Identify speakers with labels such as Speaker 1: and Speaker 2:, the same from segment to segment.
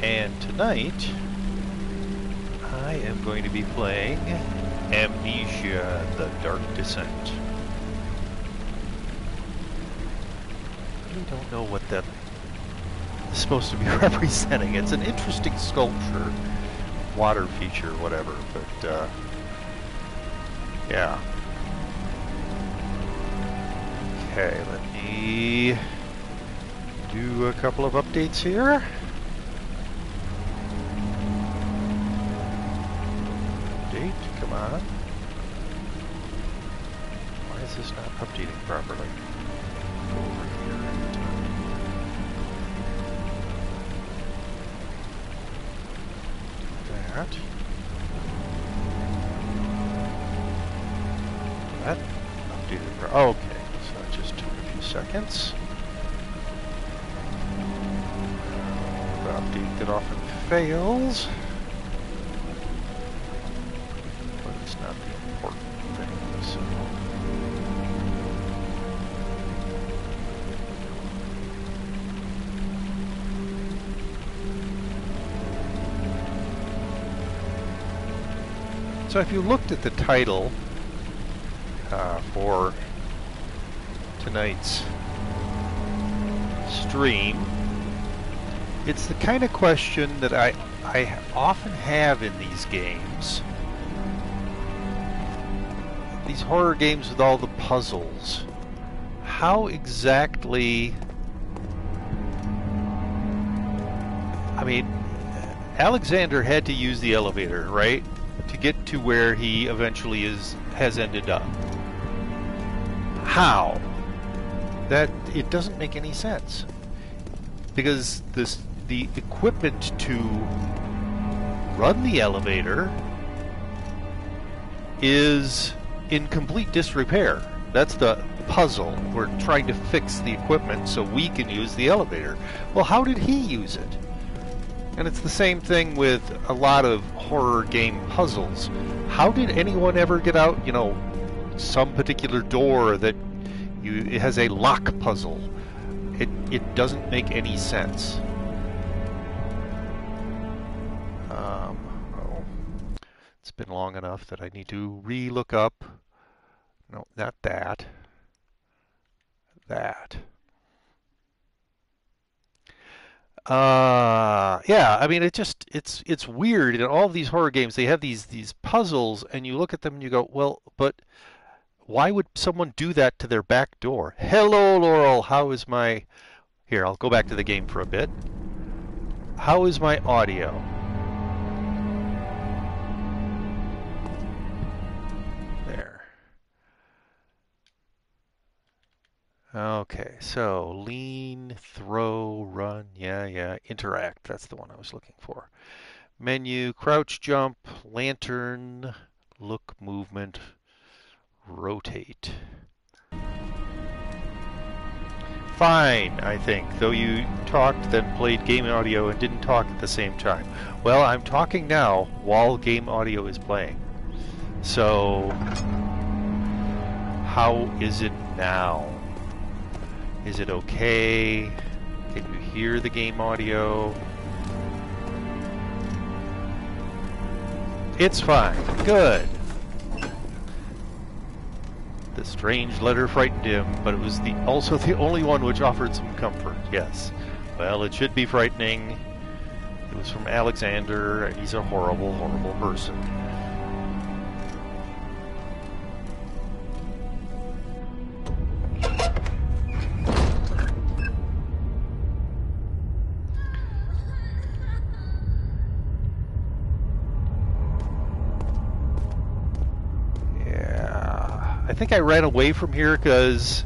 Speaker 1: And tonight, I am going to be playing Amnesia, The Dark Descent. I really don't know what that is supposed to be representing. It's an interesting sculpture, water feature, whatever, but yeah. Okay, let me do a couple of updates here. Come on. Why is this not updating properly? Go over here. That. That updated. Oh, okay, so it just took a few seconds. The update that often fails. So if you looked at the title for tonight's stream, it's the kind of question that I often have in these games. These horror games with all the puzzles. How exactly... I mean, Alexander had to use the elevator, right? To get to where he eventually has ended up. How? That it doesn't make any sense. Because the equipment to run the elevator is in complete disrepair. That's the puzzle. We're trying to fix the equipment so we can use the elevator. Well, how did he use it? And it's the same thing with a lot of horror game puzzles. How did anyone ever get out, you know, some particular door that it has a lock puzzle? It doesn't make any sense. Oh, it's been long enough that I need to re-look up. No, not that. That. Yeah, I mean, it's weird. In all of these horror games, they have these puzzles, and you look at them and you go, well, but why would someone do that to their back door? Hello, Laurel. How is my... Here, I'll go back to the game for a bit. How is my audio? There. Okay, so lean, throw, run, yeah, interact. That's the one I was looking for. Menu, crouch, jump, lantern, look, movement, rotate. Fine, I think, though you talked, then played game audio and didn't talk at the same time. Well, I'm talking now while game audio is playing. So, how is it now? Is it okay? Can you hear the game audio? It's fine. Good. The strange letter frightened him, but it was also the only one which offered some comfort. Yes. Well, it should be frightening. It was from Alexander, and he's a horrible, horrible person. I think I ran away from here because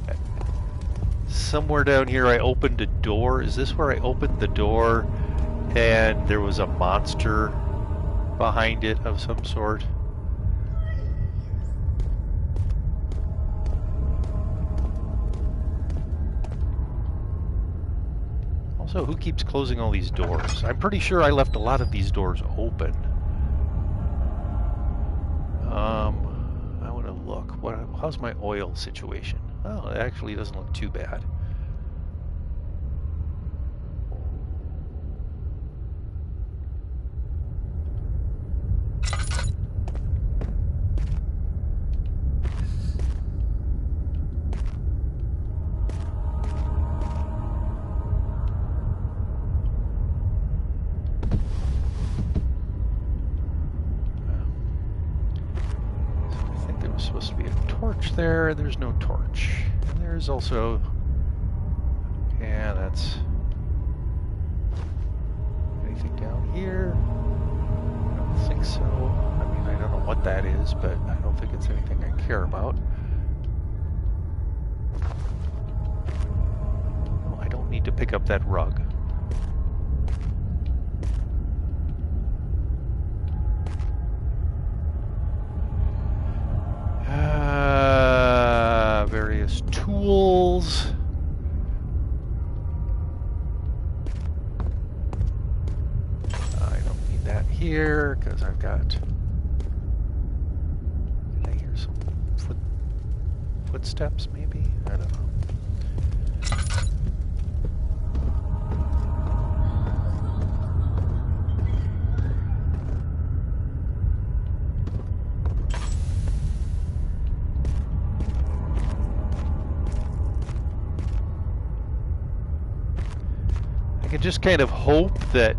Speaker 1: somewhere down here I opened a door. Is this where I opened the door and there was a monster behind it of some sort? Also, who keeps closing all these doors? I'm pretty sure I left a lot of these doors open. I want to look. How's my oil situation? Oh, it actually doesn't look too bad. torch there, and there's no torch. And there's also... yeah, that's... anything down here? I don't think so. I mean, I don't know what that is, but I don't think it's anything I care about. No, I don't need to pick up that rug. Various tools. I don't need that here because I've got... can I hear some footsteps maybe? I don't know. I can just kind of hope that,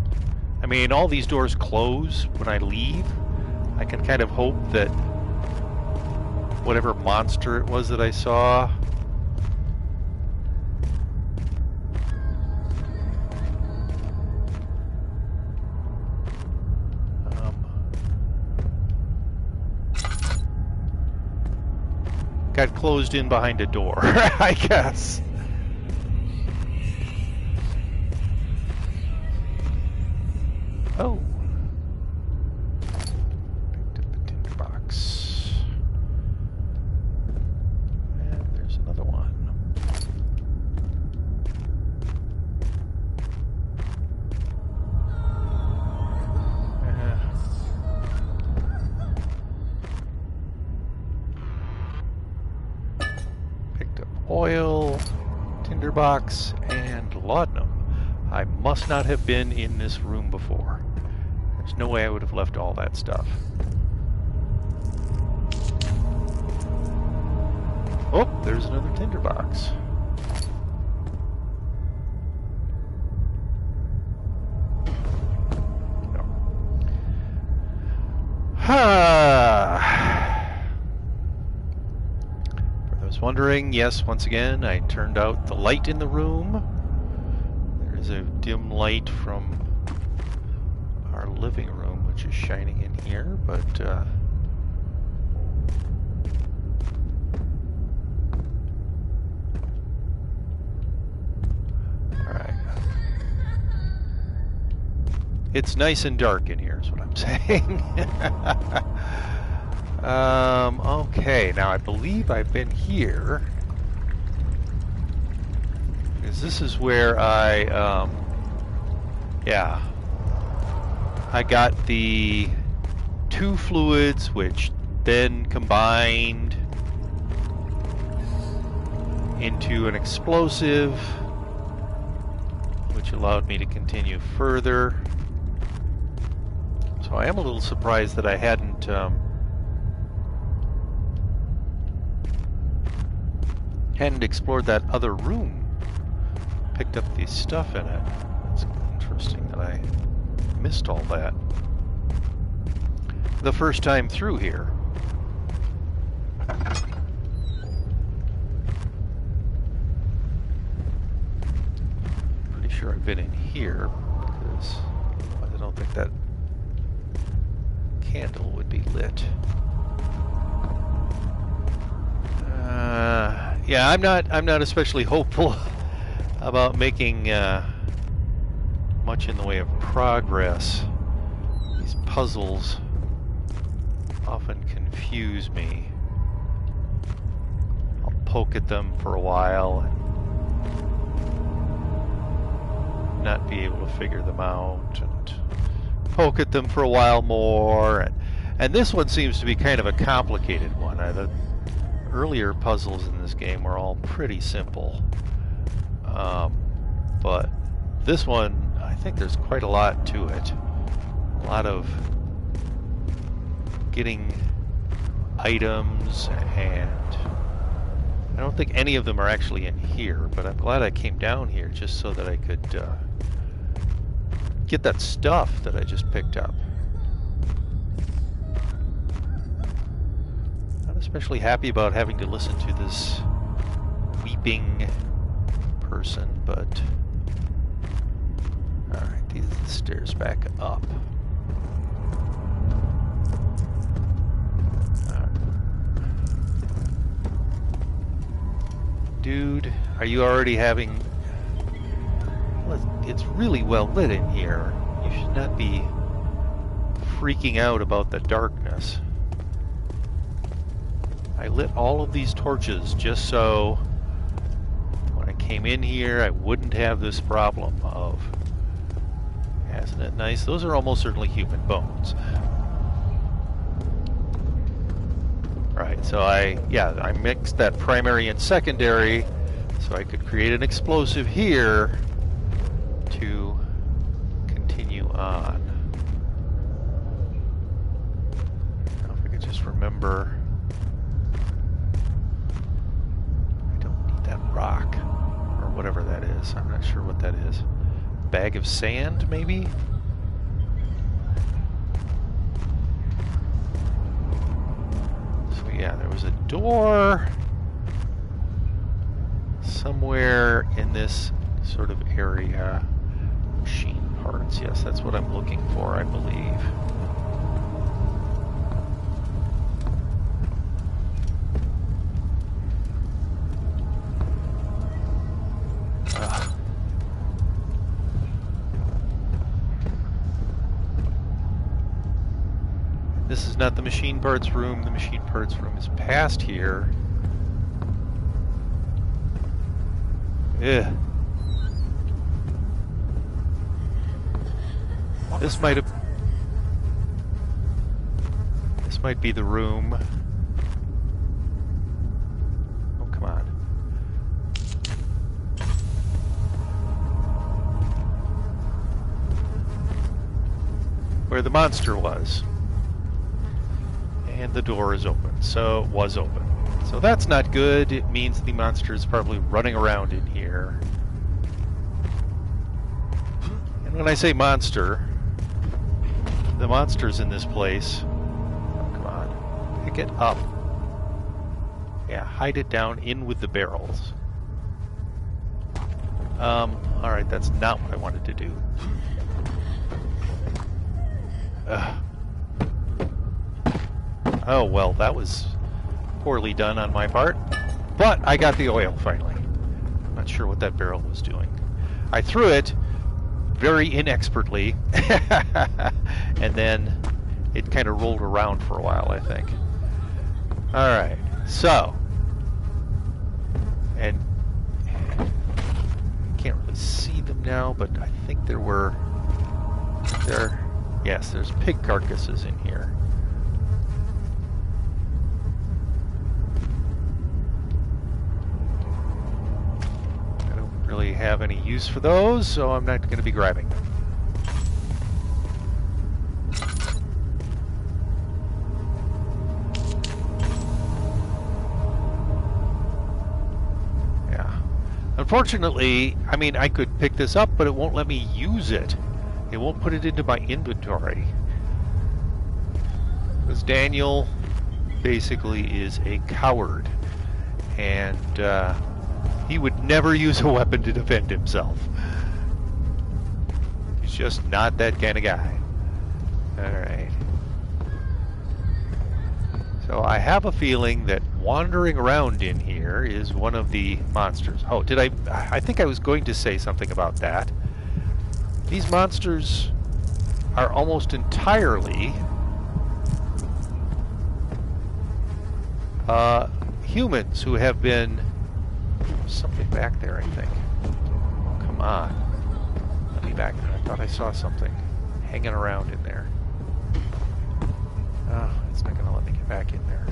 Speaker 1: I mean, all these doors close when I leave. I can kind of hope that whatever monster it was that I saw got closed in behind a door, I guess. Oh. Picked up a tinder box. And there's another one. Picked up oil, tinderbox, and laudanum. I must not have been in this room before. There's no way I would have left all that stuff. Oh, there's another tinderbox. No. For those wondering, yes, once again, I turned out the light in the room. There's a dim light from our living room, which is shining in here, but alright. It's nice and dark in here, is what I'm saying. Okay, now I believe I've been here. Because this is where I, yeah. I got the two fluids, which then combined into an explosive, which allowed me to continue further. So I am a little surprised that I hadn't explored that other room, picked up the stuff in it. It's interesting that I missed all that the first time through here. Pretty sure I've been in here because I don't think that candle would be lit. Yeah, I'm not especially hopeful about making much in the way of progress. These puzzles often confuse me. I'll poke at them for a while and not be able to figure them out, and poke at them for a while more, and this one seems to be kind of a complicated one. The earlier puzzles in this game were all pretty simple, but this one, I think there's quite a lot to it. A lot of getting items, and I don't think any of them are actually in here, but I'm glad I came down here just so that I could get that stuff that I just picked up. Not especially happy about having to listen to this weeping person, but... Alright, these are the stairs back up. Dude, are you already having... Well, it's really well lit in here. You should not be freaking out about the darkness. I lit all of these torches just so when I came in here I wouldn't have this problem of... Isn't it nice? Those are almost certainly human bones. Right, so I mixed that primary and secondary so I could create an explosive here to continue on. Now if I could just remember, I don't need that rock or whatever that is. I'm not sure what that is. Bag of sand, maybe? Yeah, there was a door somewhere in this sort of area. Machine parts, yes, that's what I'm looking for, I believe. This is not the machine parts room. The machine parts room is past here. Ugh. This might be the room. Oh, come on. Where the monster was. And the door is open, so it was open. So that's not good. It means the monster is probably running around in here. And when I say monster, the monster's in this place. Oh, come on. Pick it up. Yeah, hide it down in with the barrels. Alright, that's not what I wanted to do. Oh, well, that was poorly done on my part. But I got the oil, finally. I'm not sure what that barrel was doing. I threw it very inexpertly, and then it kind of rolled around for a while, I think. Alright, so... And... I can't really see them now, but I think there were... Yes, there's pig carcasses in here. Really have any use for those, so I'm not going to be grabbing them. Yeah. Unfortunately, I mean, I could pick this up, but it won't let me use it. It won't put it into my inventory. Because Daniel basically is a coward. And, he would never use a weapon to defend himself. He's just not that kind of guy. Alright. So I have a feeling that wandering around in here is one of the monsters. Oh, did I think I was going to say something about that. These monsters are almost entirely humans who have been... Something back there, I think. Oh, come on. Let me back there. I thought I saw something hanging around in there. Oh, it's not going to let me get back in there.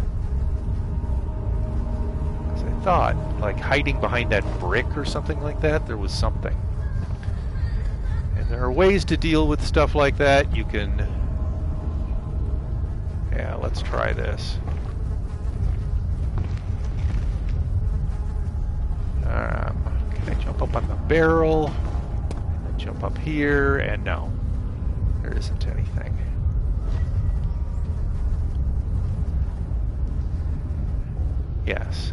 Speaker 1: Because I thought, like, hiding behind that brick or something like that, there was something. And there are ways to deal with stuff like that. You can... Yeah, let's try this. Can I jump up on the barrel? And then jump up here, and no. There isn't anything. Yes.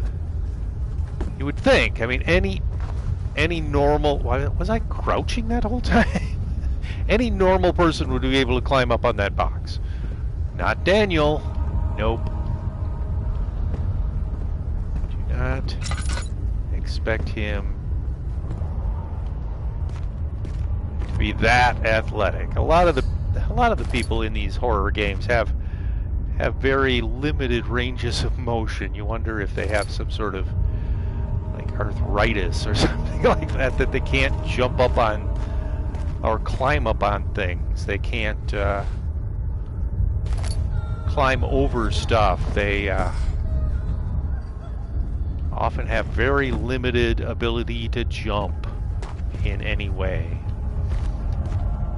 Speaker 1: You would think. I mean, any normal... Was I crouching that whole time? Any normal person would be able to climb up on that box. Not Daniel. Nope. Do not expect him to be that athletic. A lot of the people in these horror games have very limited ranges of motion. You wonder if they have some sort of like arthritis or something like that they can't jump up on or climb up on things. They can't climb over stuff. They often have very limited ability to jump in any way.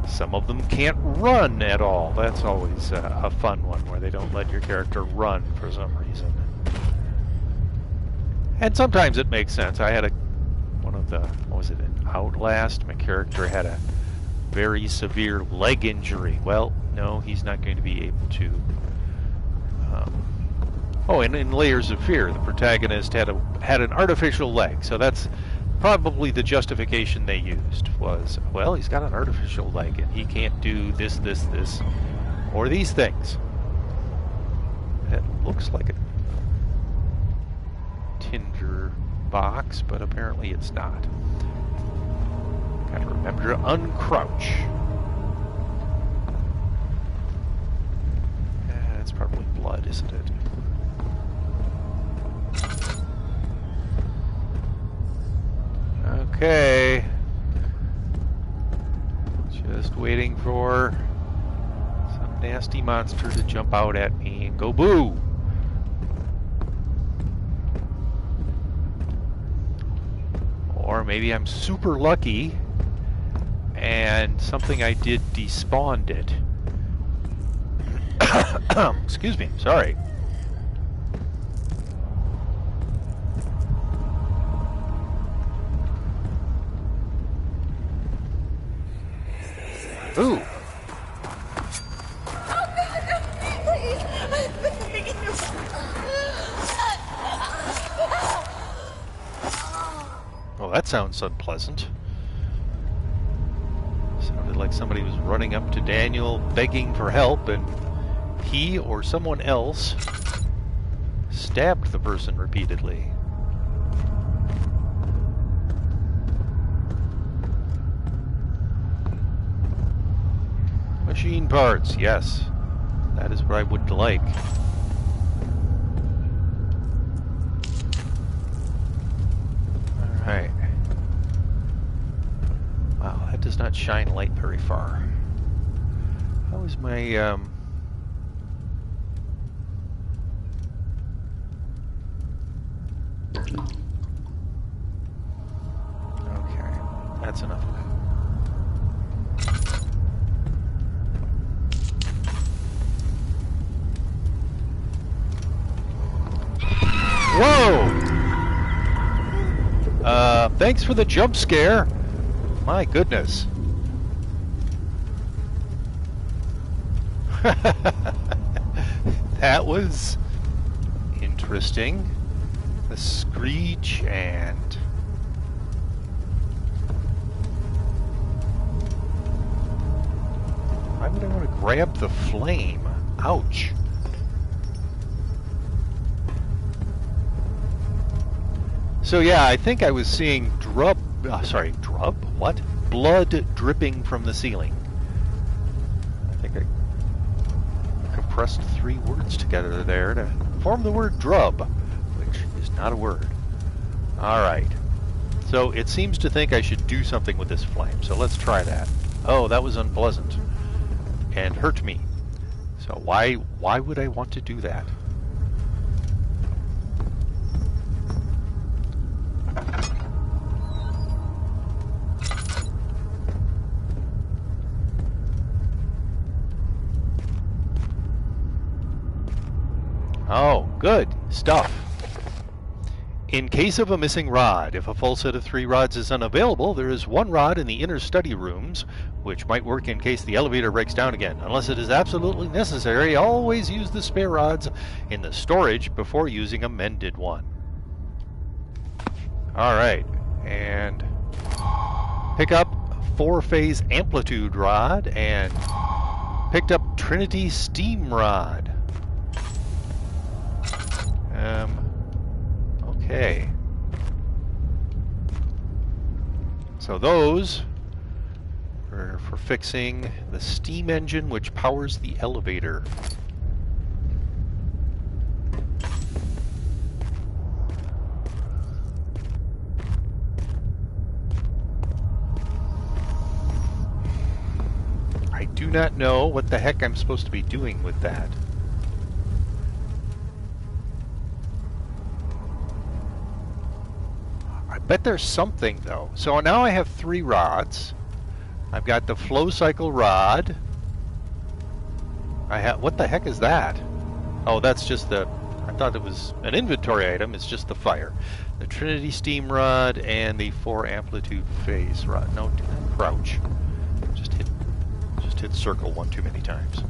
Speaker 1: Some of them can't run at all. That's always a fun one, where they don't let your character run for some reason. And sometimes it makes sense. I had one of the, what was it, in Outlast? My character had a very severe leg injury. Well, no, he's not going to be able to. Oh, and in Layers of Fear, the protagonist had an artificial leg. So that's probably the justification they used was, well, he's got an artificial leg and he can't do this, or these things. It looks like a tinder box, but apparently it's not. Gotta remember to uncrouch. That's probably blood, isn't it? Okay. Just waiting for some nasty monster to jump out at me and go boo! Or maybe I'm super lucky and something I did despawned it. Excuse me, sorry. Ooh. Well, that sounds unpleasant. Sounded like somebody was running up to Daniel begging for help, and he or someone else stabbed the person repeatedly. Machine parts, yes. That is what I would like. Alright. Wow, that does not shine light very far. How is my, Okay, that's enough of that. Whoa! Thanks for the jump scare. My goodness. That was interesting. The screech and... Why would I want to grab the flame? Ouch. So yeah, I think I was seeing blood dripping from the ceiling. I think I compressed 3 words together there to form the word drub, which is not a word. Alright, so it seems to think I should do something with this flame, so let's try that. Oh, that was unpleasant and hurt me. So why would I want to do that? Oh, good stuff. In case of a missing rod, if a full set of 3 rods is unavailable, there is 1 rod in the inner study rooms, which might work in case the elevator breaks down again. Unless it is absolutely necessary, always use the spare rods in the storage before using a mended one. Alright, and pick up 4-phase amplitude rod, and picked up Trinity steam rod. Okay. So those are for fixing the steam engine which powers the elevator. I do not know what the heck I'm supposed to be doing with that. I bet there's something though. So now I have 3 rods. I've got the flow cycle rod. What the heck is that? Oh, that's just the, I thought it was an inventory item. It's just the fire. The Trinity steam rod and the 4 amplitude phase rod. No, crouch. Just hit circle one too many times.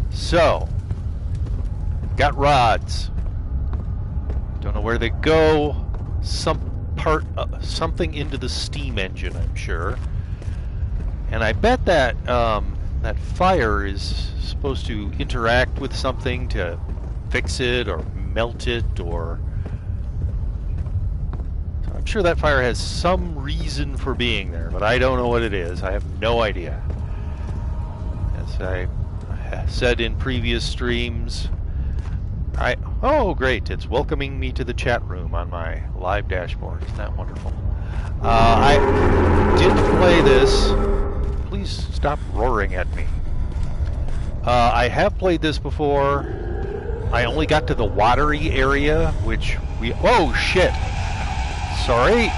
Speaker 1: So, got rods. Don't know where they go. Something into the steam engine, I'm sure. And I bet that that fire is supposed to interact with something to fix it or melt it, or so I'm sure that fire has some reason for being there, but I don't know what it is. I have no idea. As I said in previous streams, oh great, it's welcoming me to the chat room on my live dashboard. Isn't that wonderful? I did play this. Please stop roaring at me. I have played this before. I only got to the watery area, which we... Oh, shit! Sorry.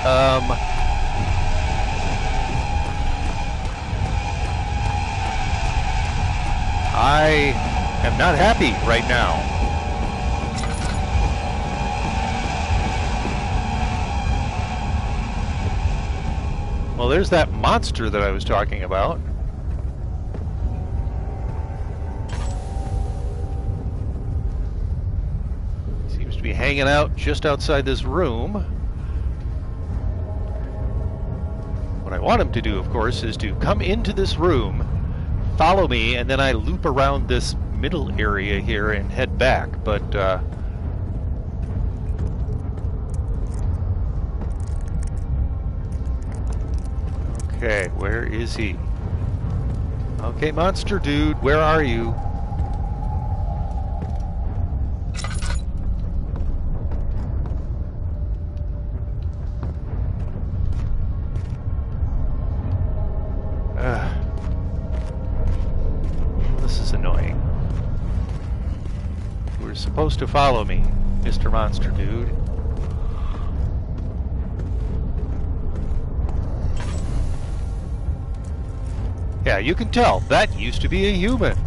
Speaker 1: I am not happy right now. Well, there's that monster that I was talking about. Seems to be hanging out just outside this room. What I want him to do, of course, is to come into this room, follow me, and then I loop around this middle area here and head back, but okay, where is he? Okay, monster dude, where are you? This is annoying. You were supposed to follow me, Mr. Monster Dude. Yeah, you can tell, that used to be a human.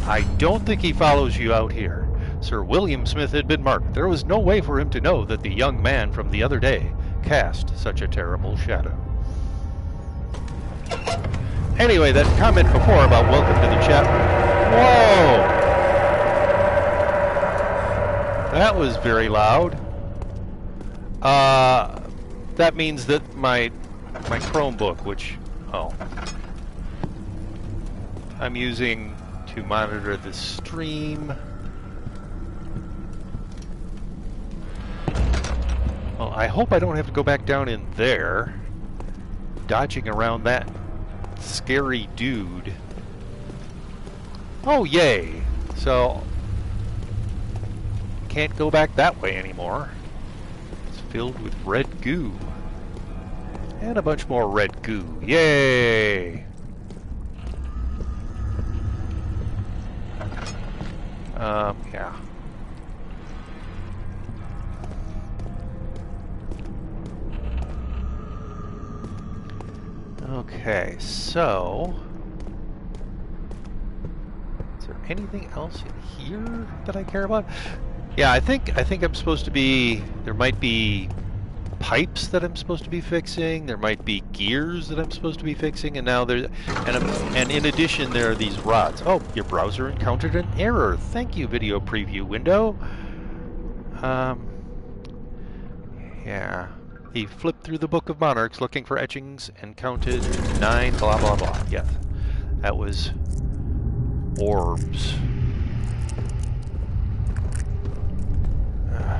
Speaker 1: I don't think he follows you out here. Sir William Smith had been marked. There was no way for him to know that the young man from the other day cast such a terrible shadow. Anyway, that comment before about welcome to the chat room. Whoa! That was very loud. That means that my Chromebook, which, I'm using to monitor the stream. Well, I hope I don't have to go back down in there, dodging around that scary dude. Oh, yay! So, can't go back that way anymore. It's filled with red goo. And a bunch more red goo. Yay! Yeah. Okay, so is there anything else in here that I care about? Yeah, I think I'm supposed to be. There might be pipes that I'm supposed to be fixing. There might be gears that I'm supposed to be fixing, and now there's and in addition there are these rods. Oh, your browser encountered an error. Thank you, video preview window. Yeah. He flipped through the Book of Monarchs looking for etchings and counted 9 blah blah blah. Yes. That was orbs. I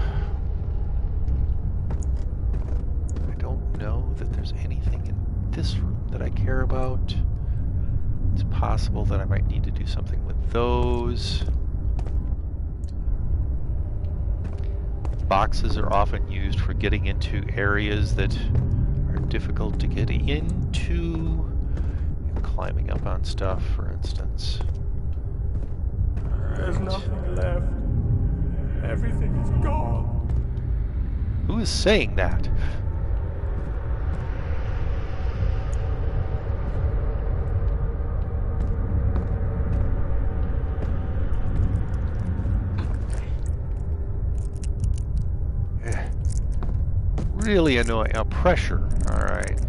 Speaker 1: don't know that there's anything in this room that I care about. It's possible that I might need to do something with those. Boxes are often used for getting into areas that are difficult to get into. Climbing up on stuff, for instance.
Speaker 2: There's nothing left. Everything is gone.
Speaker 1: Who is saying that? Really annoying. Oh, pressure. Alright.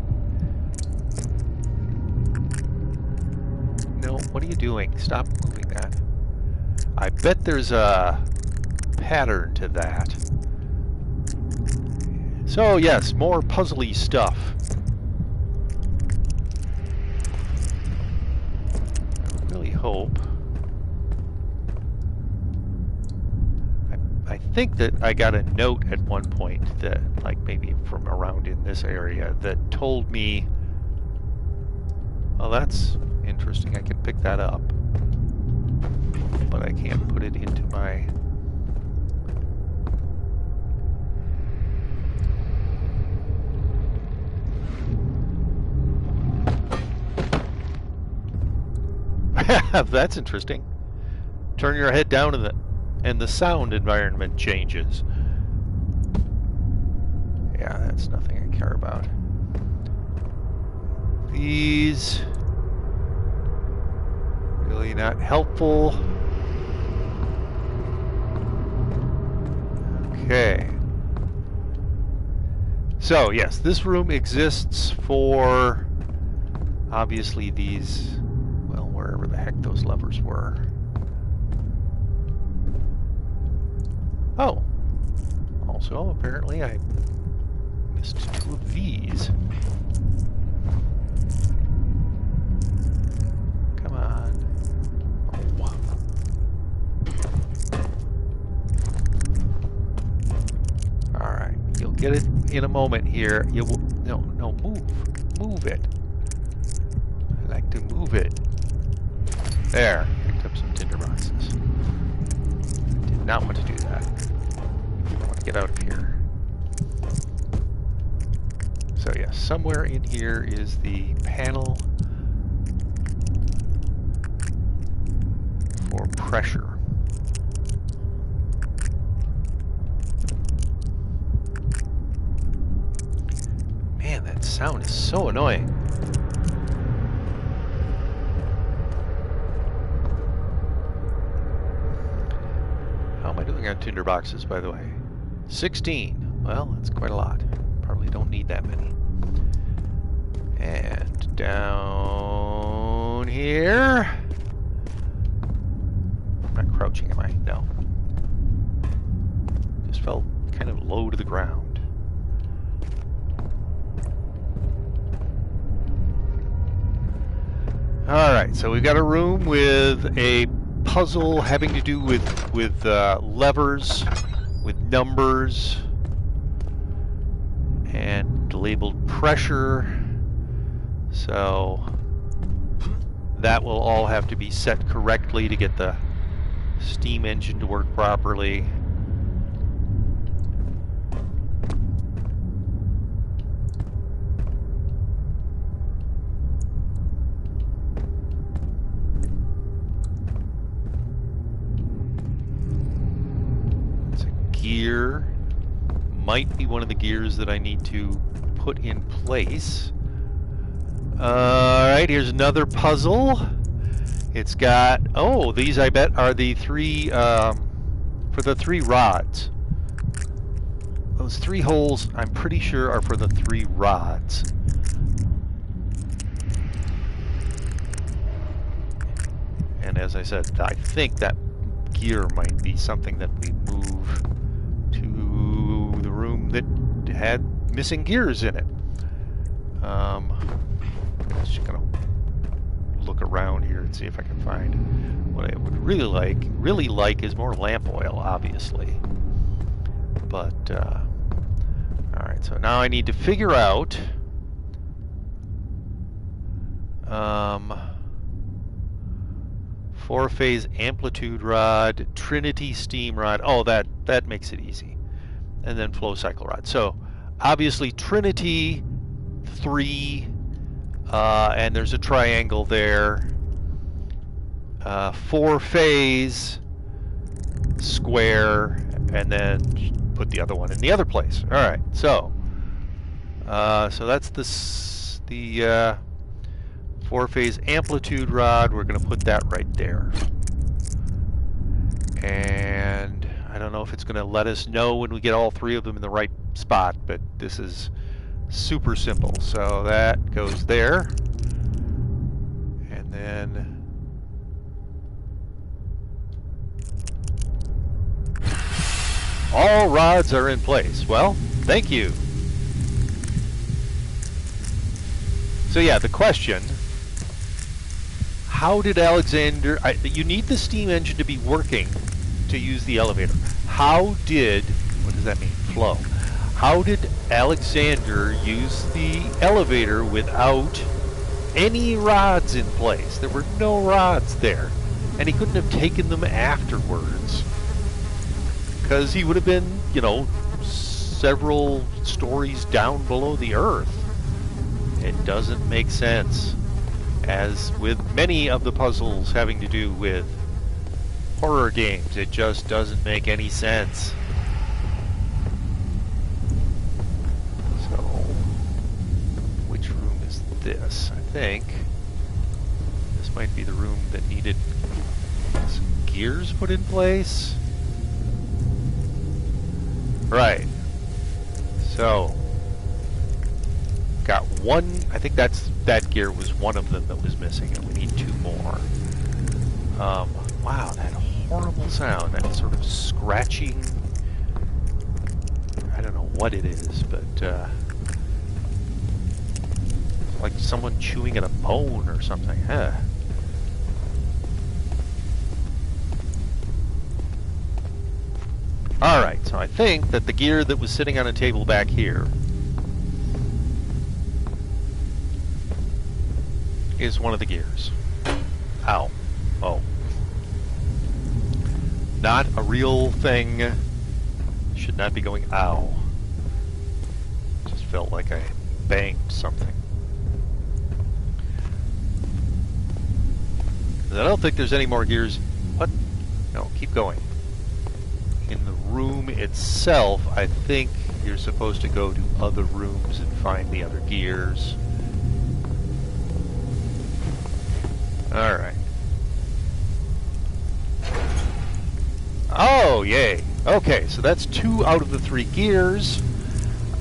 Speaker 1: No, what are you doing? Stop moving that. I bet there's a pattern to that. So yes, more puzzly stuff. I really hope. I think that I got a note at one point that, like maybe from around in this area, that told me, well, that's interesting, I can pick that up, but I can't put it into my... That's interesting. Turn your head down and the sound environment changes. Yeah, that's nothing I care about. These really not helpful. Okay. So yes, this room exists for obviously these, well, wherever the heck those levers were. Oh, also apparently I missed 2 of these. Come on. Oh. Alright, you'll get it in a moment here. You will, no, move it. I like to move it. There, picked up some tinder boxes. Did not want to do that. I want to get out of here. So yes, somewhere in here is the panel for pressure. Man, that sound is so annoying. How am I doing on tinder boxes, by the way? 16. Well, that's quite a lot. Probably don't need that many. And down here. I'm not crouching, am I? No. Just fell kind of low to the ground. Alright, so we've got a room with a puzzle having to do with levers, with numbers, and labeled pressure. So that will all have to be set correctly to get the steam engine to work properly. gear might be one of the gears that I need to put in place. Alright, here's another puzzle. It's got, oh, these I bet are the three, for the 3 rods. Those 3 holes, I'm pretty sure, are for the 3 rods. And as I said, I think that gear might be something that we move to the room that had missing gears in it. I'm just gonna look around here and see if I can find what I would really like is more lamp oil, obviously. But alright, so now I need to figure out 4-phase amplitude rod, Trinity steam rod. Oh, that makes it easy. And then flow cycle rod. So obviously Trinity 3, and there's a triangle there. 4-phase square, and then put the other one in the other place. All right, so that's the 4-phase amplitude rod. We're going to put that right there. And I don't know if it's going to let us know when we get all 3 of them in the right spot, but this is super simple. So that goes there. And then all rods are in place. Well, thank you. So yeah, the question, how did Alexander, you need the steam engine to be working to use the elevator. How did, what does that mean, flow? How did Alexander use the elevator without any rods in place? There were no rods there, and he couldn't have taken them afterwards, because he would have been, you know, several stories down below the earth. It doesn't make sense. As with many of the puzzles having to do with horror games, it just doesn't make any sense. So, which room is this? I think this might be the room that needed some gears put in place. Right. So, got one, I think that gear was one of them that was missing, and we need 2 more. Wow, that horrible sound, that sort of scratching, I don't know what it is, but like someone chewing at a bone or something. Huh. Alright, so I think that the gear that was sitting on a table back here is one of the gears. Ow. Oh. Not a real thing. Should not be going ow. Just felt like I banged something. I don't think there's any more gears. What? No, keep going. In the room itself, I think you're supposed to go to other rooms and find the other gears. Alright. Oh, yay. Okay, so that's 2 out of the 3 gears.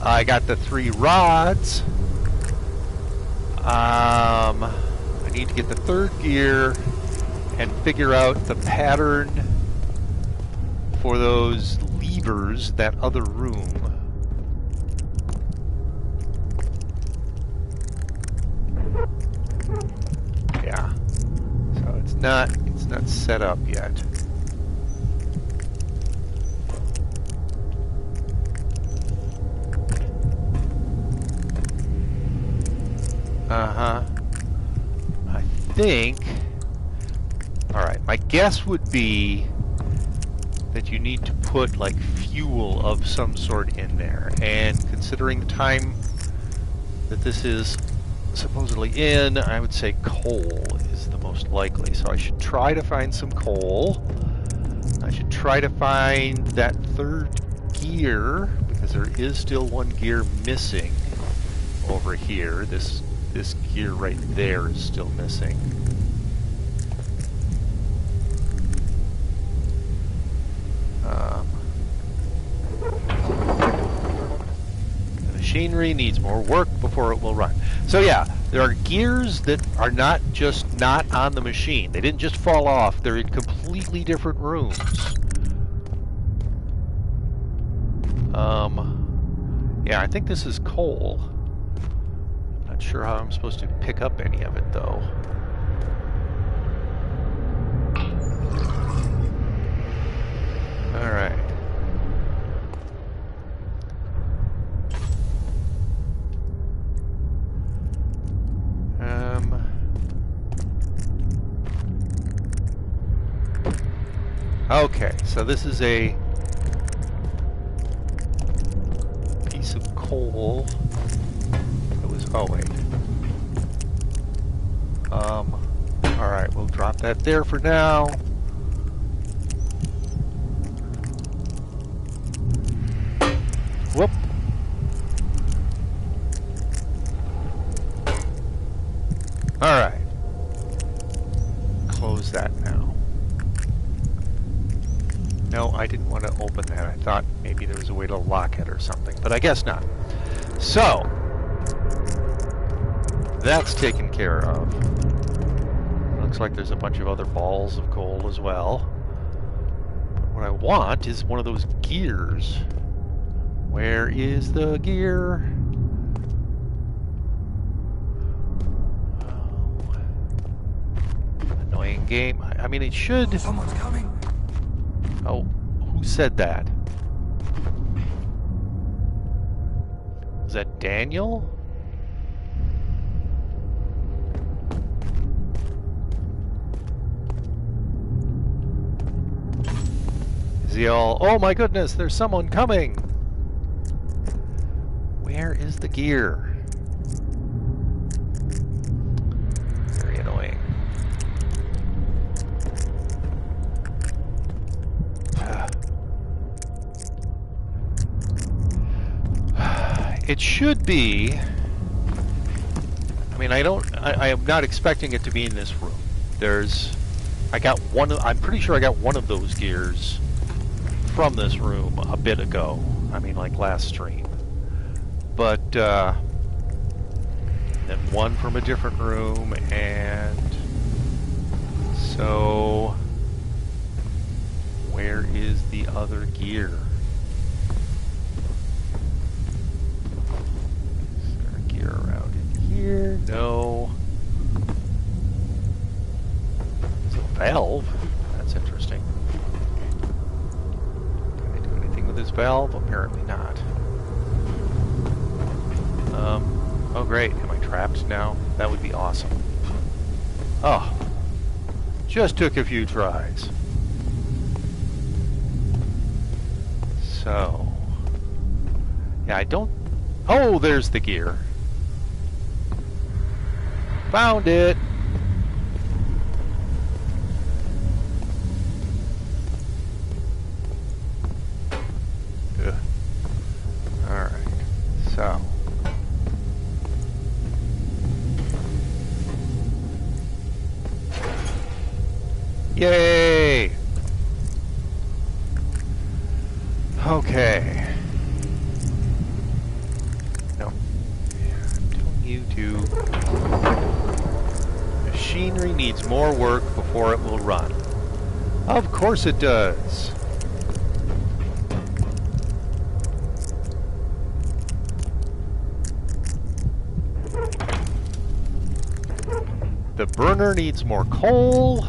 Speaker 1: I got the 3 rods. I need to get the 3rd gear and figure out the pattern for those levers, that other room. Yeah. So it's not set up yet. Uh-huh. I think, alright, my guess would be that you need to put like fuel of some sort in there, and considering the time that this is supposedly in, I would say coal is the most likely. So I should try to find some coal. I should try to find that 3rd gear, because there is still one gear missing over here. This gear right there is still missing. The machinery needs more work before it will run. So yeah, there are gears that are not just not on the machine. They didn't just fall off. They're in completely different rooms. Yeah, I think this is coal. Not sure how I'm supposed to pick up any of it, though. All right. Okay, so this is a piece of coal. It was, oh wait. All right, we'll drop that there for now. Whoop. All right. Close that now. No, I didn't want to open that. I thought maybe there was a way to lock it or something, but I guess not. So, that's taken care of. Looks like there's a bunch of other balls of coal as well. But what I want is one of those gears. Where is the gear? Oh. Annoying game. I mean, it should...
Speaker 3: Someone's coming.
Speaker 1: Oh, who said that? Was that Daniel? Is he all, oh my goodness, there's someone coming! Where is the gear? Very annoying. It should be. I mean, I am not expecting it to be in this room. I got one. I'm pretty sure I got one of those gears from this room a bit ago. I mean, like last stream. But then one from a different room, and so where is the other gear? Around in here? No. There's a valve. That's interesting. Can I do anything with this valve? Apparently not. Oh great. Am I trapped now? That would be awesome. Oh. Just took a few tries. So. Yeah, I don't... Oh, there's the gear. Found it! Ugh. Alright, so. Yay! Okay. No. I'm telling you to... Machinery needs more work before it will run. Of course it does. The burner needs more coal.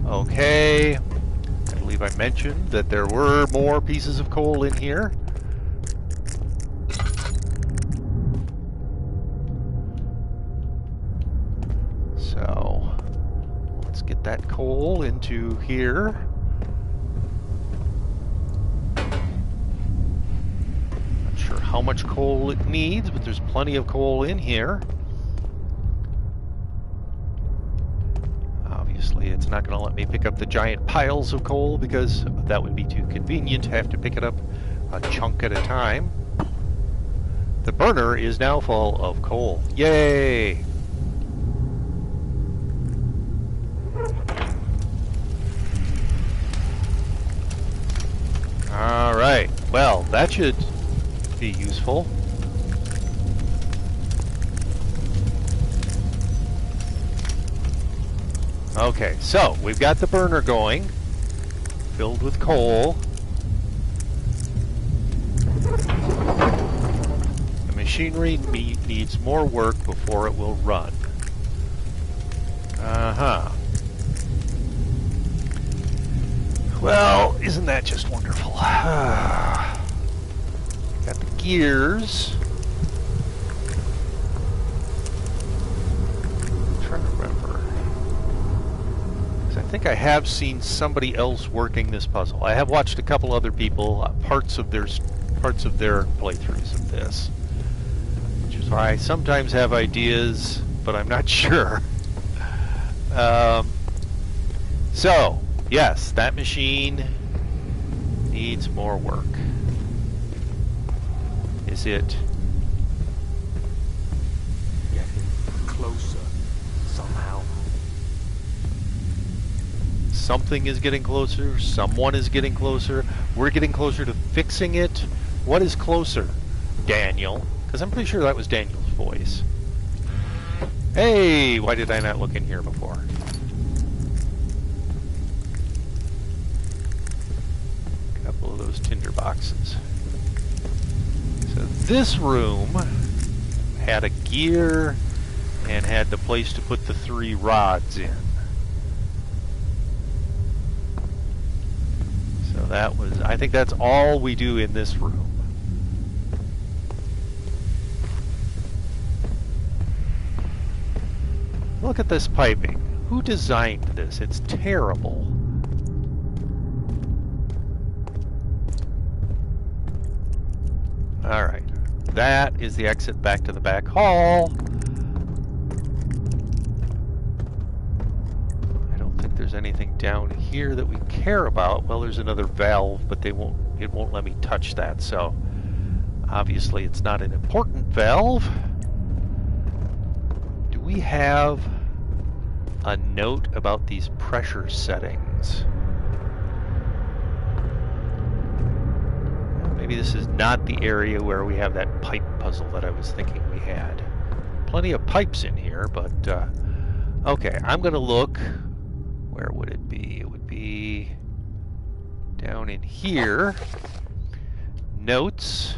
Speaker 1: Okay. I believe I mentioned that there were more pieces of coal in here. So, let's get that coal into here. Not sure how much coal it needs, but there's plenty of coal in here. Obviously, it's not going to let me pick up the giant piles of coal because that would be too convenient. I have to pick it up a chunk at a time. The burner is now full of coal. Yay! Alright, well, that should be useful. Okay, so we've got the burner going, filled with coal. The machinery needs more work before it will run. Uh-huh. Well, isn't that just wonderful? Got the gears. I'm trying to remember. Because I think I have seen somebody else working this puzzle. I have watched a couple other people, parts of their playthroughs of this. Which is why I sometimes have ideas, but I'm not sure. So, yes, that machine needs more work. Is it
Speaker 2: Getting closer somehow.
Speaker 1: something is getting closer? Someone is getting closer? We're getting closer to fixing it? What is closer? Daniel? Because I'm pretty sure that was Daniel's voice. Hey, why did I not look in here before? Couple of those tinder boxes. So this room had a gear and had the place to put the 3 rods in. So that was, I think that's all we do in this room. Look at this piping. Who designed this? It's terrible. Alright. That is the exit back to the back hall. I don't think there's anything down here that we care about. Well, there's another valve, but it won't let me touch that, so obviously it's not an important valve. Do we have a note about these pressure settings? Maybe this is not the area where we have that pipe puzzle that I was thinking we had. Plenty of pipes in here, but okay, I'm gonna look. Where would it be? It would be down in here. Notes.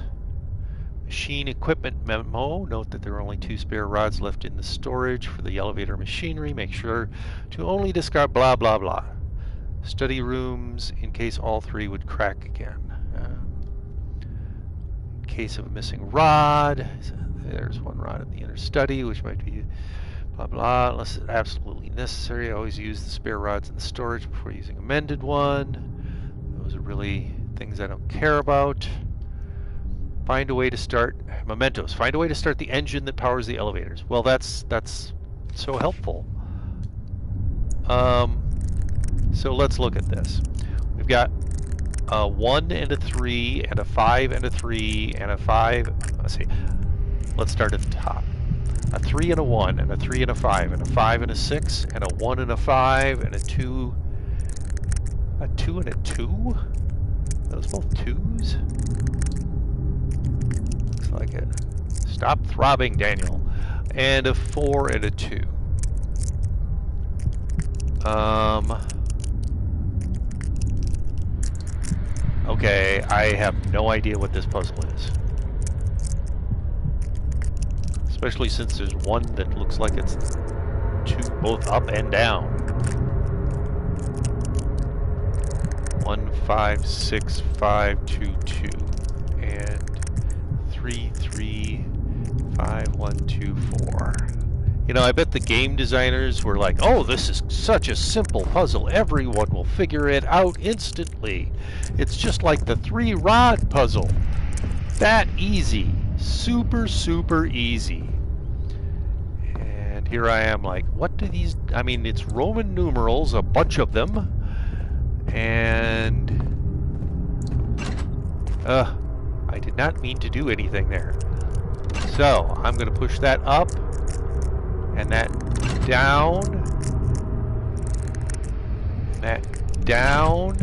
Speaker 1: Machine equipment memo. Note that there are only 2 spare rods left in the storage for the elevator machinery. Make sure to only discard blah blah blah. Study rooms in case all 3 would crack again. In case of a missing rod, there's 1 rod in the inner study, which might be blah blah. Unless it's absolutely necessary, always use the spare rods in the storage before using a mended one. Those are really things I don't care about. Find a way to start mementos. Find a way to start the engine that powers the elevators. Well, that's so helpful. So let's look at this. We've got a 1 and a 3 and a 5 and a 3 and a 5. Let's see. Let's start at the top. A 3 and a 1 and a 3 and a 5 and a 5 and a 6 and a 1 and a 5 and a 2. A 2 and a 2? Those both 2s? Looks like it. Stop throbbing, Daniel. And a 4 and a 2. Okay, I have no idea what this puzzle is. Especially since there's one that looks like it's 2 both up and down. 1 5 6 5 2 2 and 3 3 5 1 2 4. You know, I bet the game designers were like, "Oh, this is such a simple puzzle. Everyone will figure it out instantly. It's just like the 3-rod puzzle. That easy. Super, super easy." And here I am like, what do these... I mean, it's Roman numerals, a bunch of them. And... I did not mean to do anything there. So, I'm going to push that up, and that down, and that down,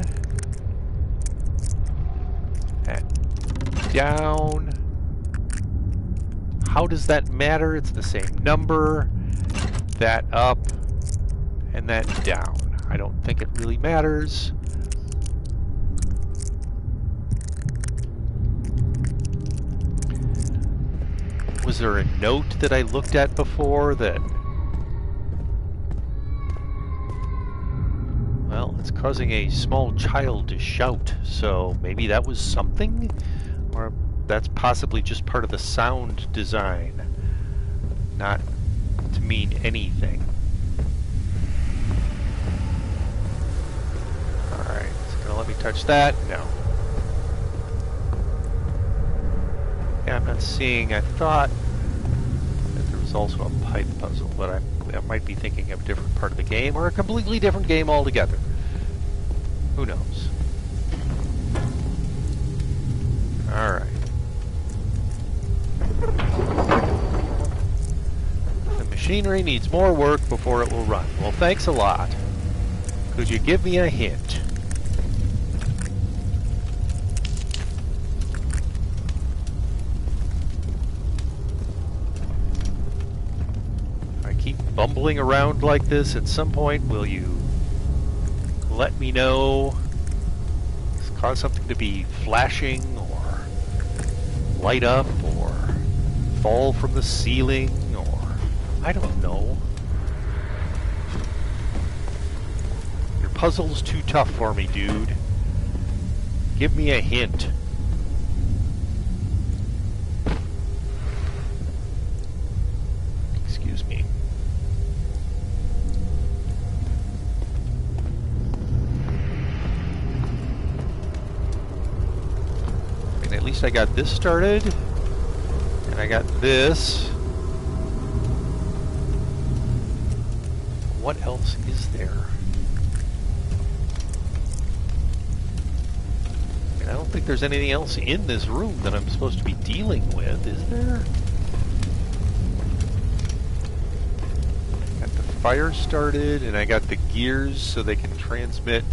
Speaker 1: that down. How does that matter? It's the same number. That up, and that down. I don't think it really matters. Was there a note that I looked at before that... Well, it's causing a small child to shout, so maybe that was something? Or that's possibly just part of the sound design, not to mean anything. Alright, it's gonna let me touch that? No. Yeah, I'm not seeing. I thought that there was also a pipe puzzle, but I might be thinking of a different part of the game, or a completely different game altogether. Who knows? Alright. The machinery needs more work before it will run. Well, thanks a lot. Could you give me a hint? Bumbling around like this, at some point will you let me know? Cause something to be flashing or light up or fall from the ceiling, or I don't know. Your puzzle's too tough for me, dude. Give me a hint. Excuse me. At least I got this started, and I got this. What else is there? I mean, I don't think there's anything else in this room that I'm supposed to be dealing with, is there? Got the fire started, and I got the gears so they can transmit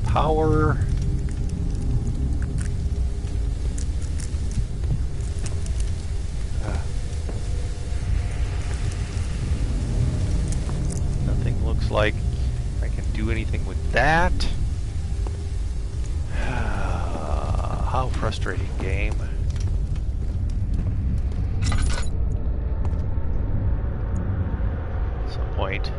Speaker 1: power. Like I can do anything with that. How frustrating, game. At some point.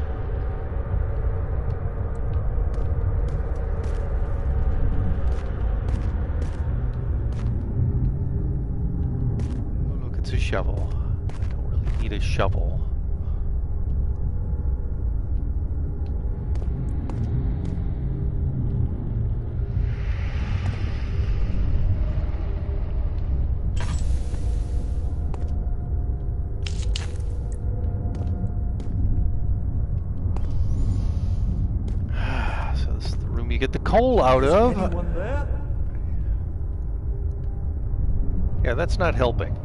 Speaker 1: Oh, look, it's a shovel. I don't really need a shovel. You get the coal out of.
Speaker 2: Anyone there?
Speaker 1: Yeah, that's not helping.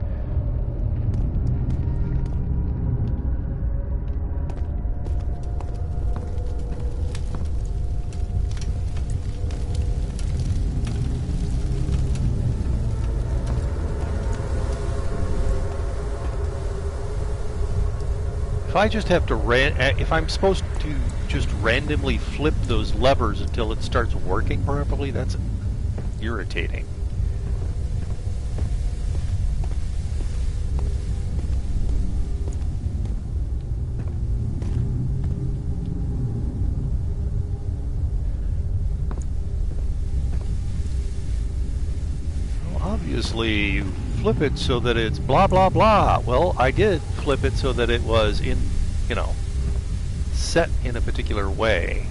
Speaker 1: If I just have to if I'm supposed to just randomly flip those levers until it starts working properly, that's irritating. Well, obviously you flip it so that it's blah blah blah. Well, I did flip it so that it was in, you know, set in a particular way.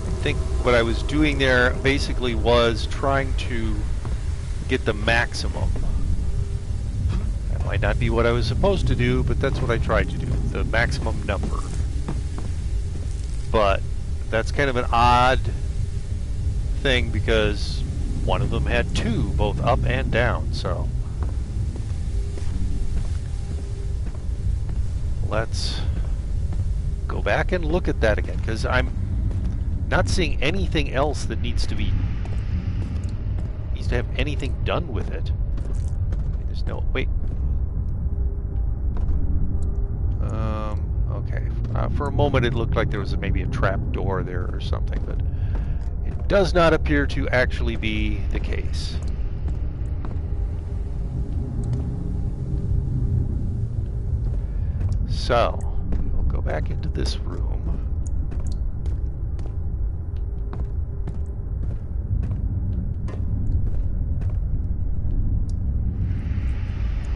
Speaker 1: I think what I was doing there basically was trying to get the maximum. That might not be what I was supposed to do, but that's what I tried to do, the maximum number. But that's kind of an odd thing because one of them had two, both up and down, so let's go back and look at that again, because I'm not seeing anything else that needs to have anything done with it. There's no, wait. Okay. For a moment it looked like there was maybe a trap door there or something, but it does not appear to actually be the case. So, we'll go back into this room.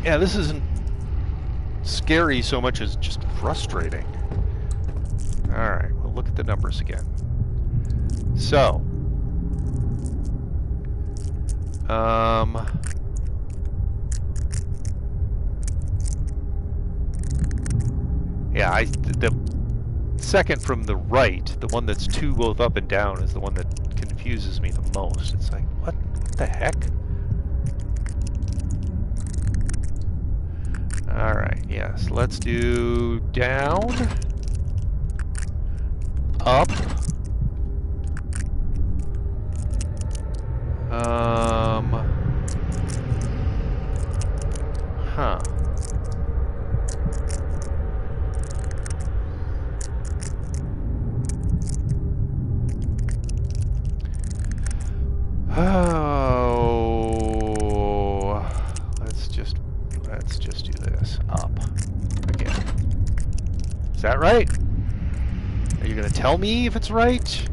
Speaker 1: Yeah, this isn't scary so much as just frustrating. Alright, we'll look at the numbers again. So, yeah, the second from the right, the one that's two both up and down, is the one that confuses me the most. It's like, what the heck? Alright, yes, let's do down, up, huh. Oh, let's just do this. Up again. Is that right? Are you gonna tell me if it's right?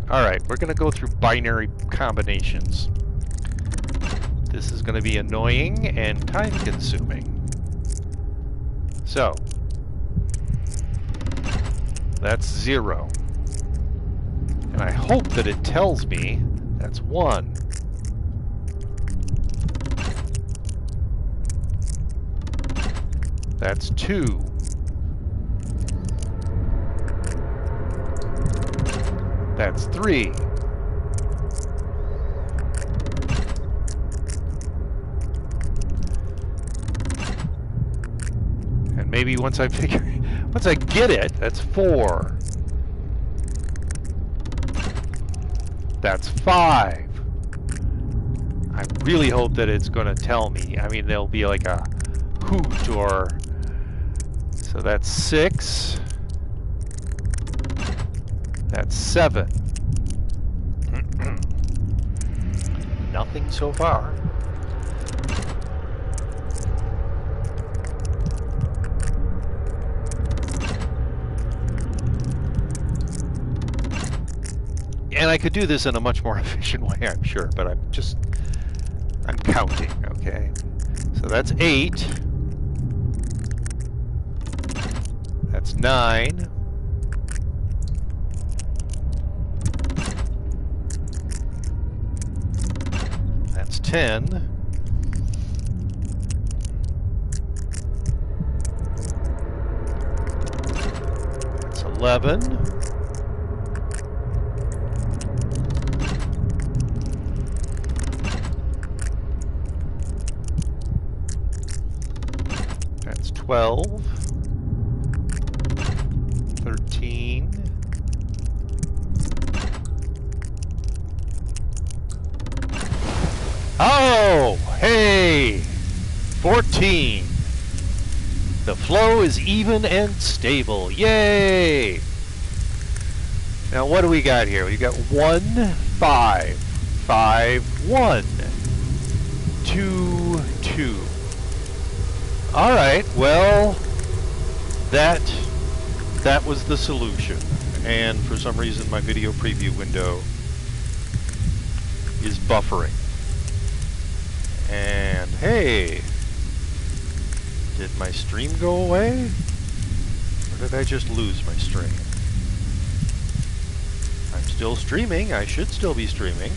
Speaker 1: Alright, we're gonna go through binary combinations. This is gonna be annoying and time consuming. So, that's 0. And I hope that it tells me that's 1. That's 2. That's 3. And maybe once I get it, that's 4. That's 5. I really hope that it's going to tell me. I mean, there'll be like a hoot or... So that's 6. That's 7. Nothing so far. And I could do this in a much more efficient way, I'm sure, but I'm counting, okay? So that's 8. That's 9. That's 10. That's 11. That's 12. 13. Oh, hey! 14. The flow is even and stable. Yay! Now what do we got here? We got 1, 5, 5, 1, 2, 2. Alright, well, that was the solution. And for some reason my video preview window is buffering. And hey, did my stream go away? Or did I just lose my stream? I'm still streaming. I should still be streaming.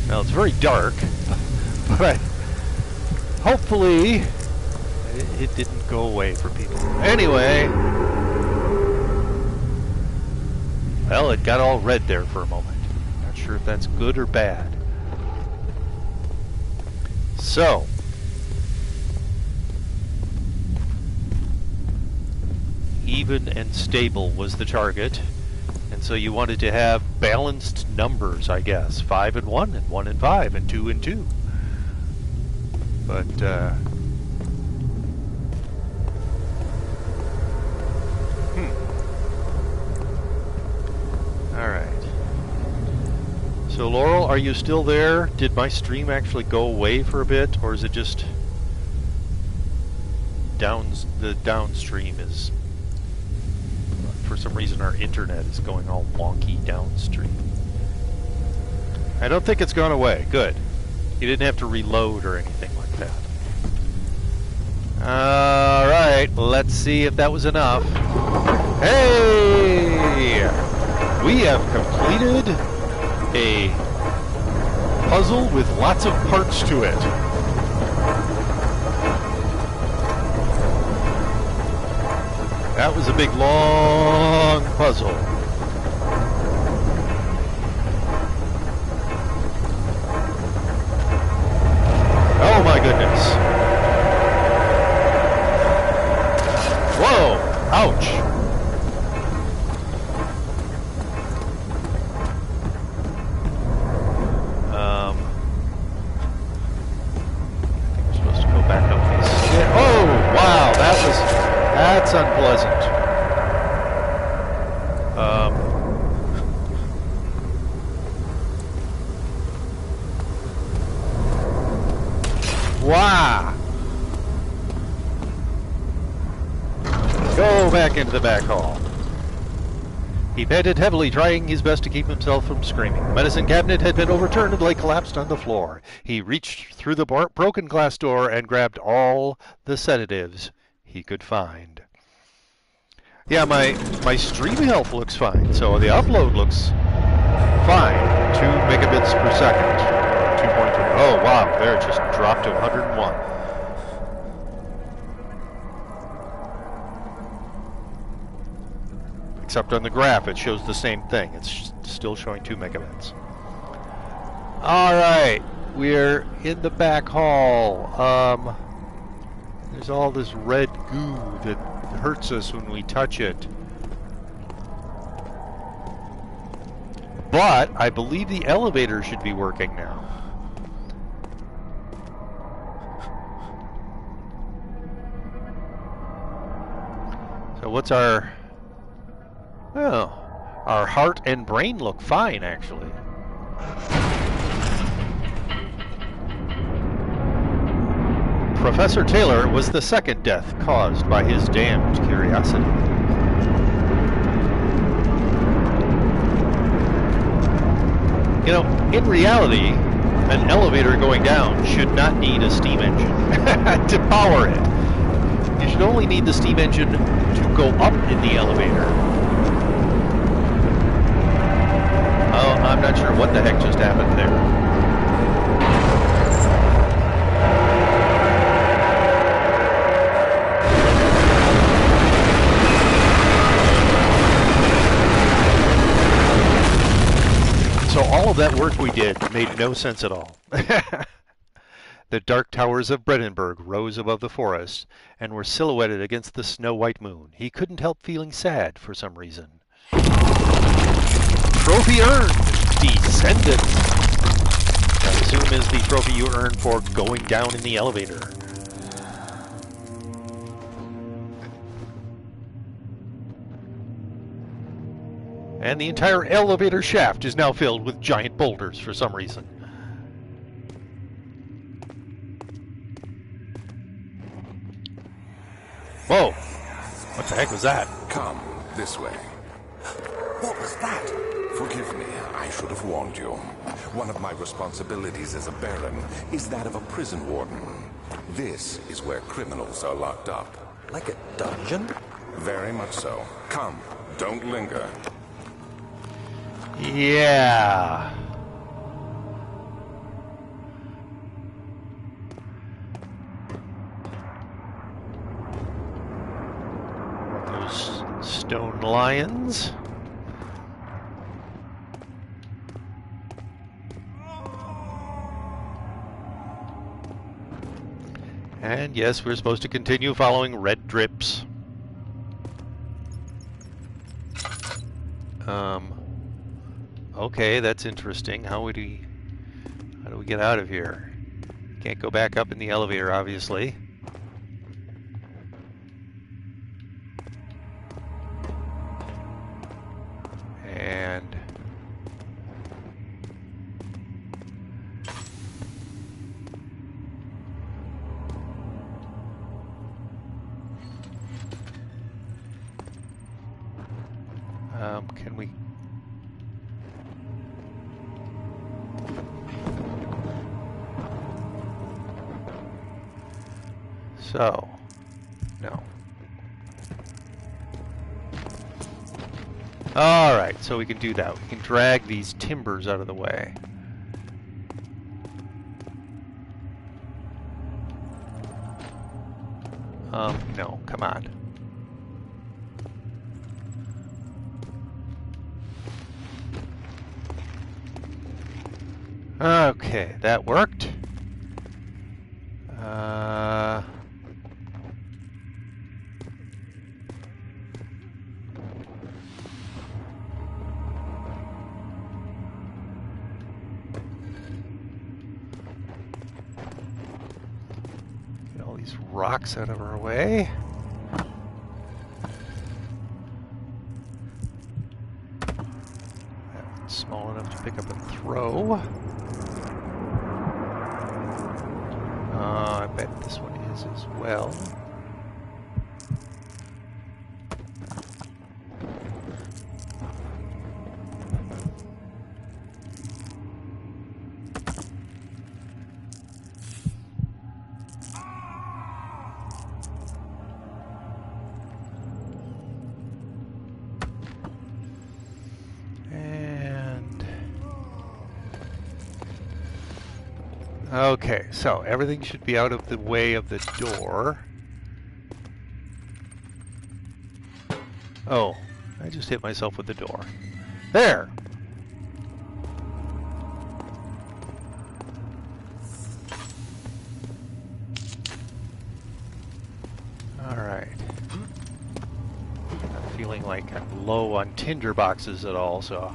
Speaker 1: Now it's very dark, but hopefully It didn't go away for people. Anyway. Well, it got all red there for a moment. Not sure if that's good or bad. So. Even and stable was the target. And so you wanted to have balanced numbers, I guess. 5 and 1, and 1 and 5, and 2 and 2. But, Alright. So, Laurel, are you still there? Did my stream actually go away for a bit, or is it just the downstream is... For some reason our internet is going all wonky downstream. I don't think it's gone away. Good. You didn't have to reload or anything like that. Alright, let's see if that was enough. Hey! We have completed a puzzle with lots of parts to it. That was a big, long puzzle. Oh my goodness. Whoa! Ouch! I think we're supposed to go back up these stairs. Oh! Wow! That's unpleasant. Wow! Go back into the back hall. He panted heavily, trying his best to keep himself from screaming. The medicine cabinet had been overturned and lay collapsed on the floor. He reached through the broken glass door and grabbed all the sedatives he could find. Yeah, my stream health looks fine, so the upload looks fine. 2 megabits per second. 2.3. Oh, wow, there it just dropped to 101. Except on the graph, it shows the same thing. It's still showing 2 megabits. Alright, we're in the back hall. There's all this red goo that hurts us when we touch it. But I believe the elevator should be working now. So what's our... Well, our heart and brain look fine, actually. Professor Taylor was the second death caused by his damned curiosity. You know, in reality, an elevator going down should not need a steam engine to power it. You should only need the steam engine to go up in the elevator. Oh, I'm not sure what the heck just happened there. So all of that work we did made no sense at all. The dark towers of Brandenburg rose above the forest and were silhouetted against the snow-white moon. He couldn't help feeling sad for some reason. Trophy earned! Descendants! I assume is the trophy you earn for going down in the elevator. And the entire elevator shaft is now filled with giant boulders for some reason. Whoa! What the heck was that?
Speaker 3: Come, this way.
Speaker 4: What was that?
Speaker 3: Forgive me, I should have warned you. One of my responsibilities as a baron is that of a prison warden. This is where criminals are locked up.
Speaker 4: Like a dungeon?
Speaker 3: Very much so. Come, don't linger.
Speaker 1: Yeah. Stone lions. And yes, we're supposed to continue following red drips. Okay, that's interesting. How do we get out of here? Can't go back up in the elevator, obviously. And can we? So, no. Alright, so we can do that. We can drag these timbers out of the way. No, come on. Okay, that worked. Get all these rocks out of our way. That one's small enough to pick up and throw. I bet this one is as well. Okay, so everything should be out of the way of the door. Oh, I just hit myself with the door. There! Alright. Not feeling like I'm low on tinder boxes at all, so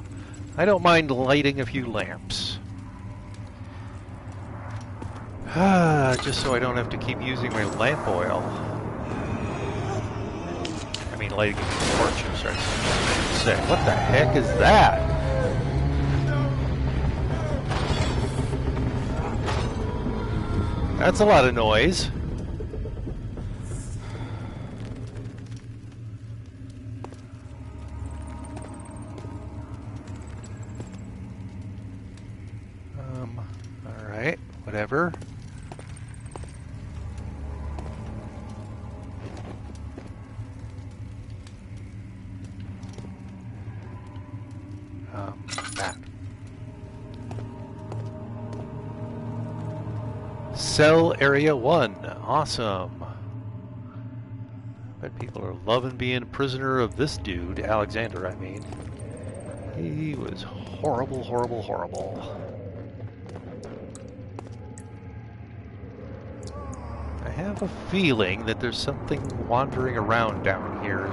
Speaker 1: I don't mind lighting a few lamps. Just so I don't have to keep using my lamp oil. I mean, lighting a torch and starts to say, what the heck is that? That's a lot of noise. Alright, whatever. That. Cell Area 1. Awesome. Bet people are loving being a prisoner of this dude, Alexander, I mean. He was horrible, horrible, horrible. I have a feeling that there's something wandering around down here.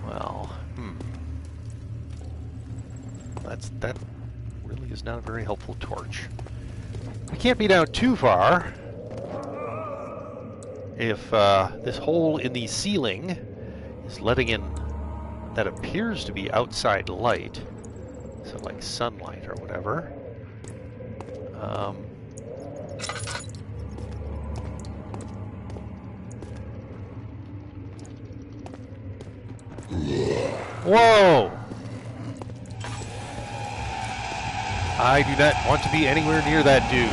Speaker 1: Well, that really is not a very helpful torch. We can't be down too far. If this hole in the ceiling is letting in that appears to be outside light, so like sunlight or whatever. Whoa! I do not want to be anywhere near that dude.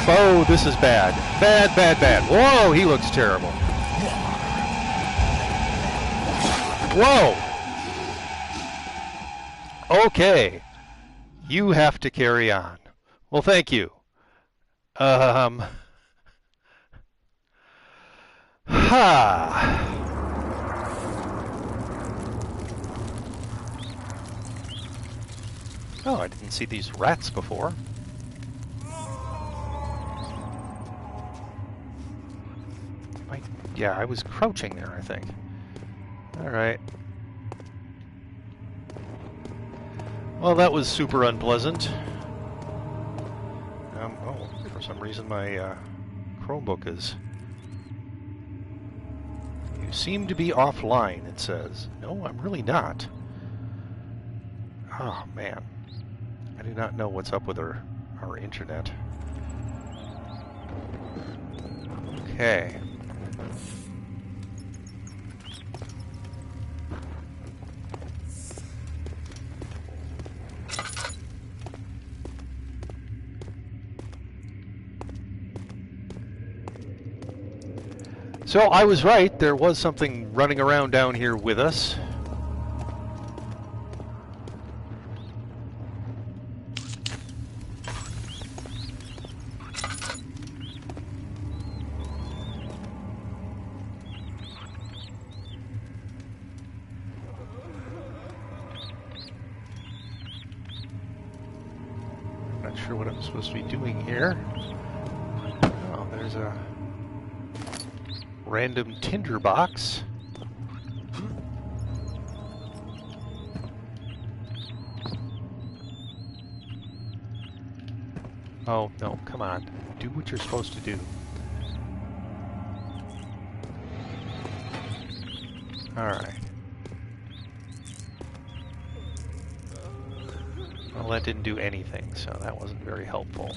Speaker 1: Oh, this is bad. Bad, bad, bad. Whoa, he looks terrible. Whoa! Okay. You have to carry on. Well, thank you. Um, ha. Oh, I didn't see these rats before. Yeah, I was crouching there, I think. Alright. Well, that was super unpleasant. Oh, for some reason my Chromebook is... You seem to be offline, it says. No, I'm really not. Oh, man. I do not know what's up with our internet. Okay. So I was right, there was something running around down here with us. Not sure what I'm supposed to be doing here. Oh, there's a random tinder box. Oh, no, come on. Do what you're supposed to do. Alright. Well, that didn't do anything, so that wasn't very helpful.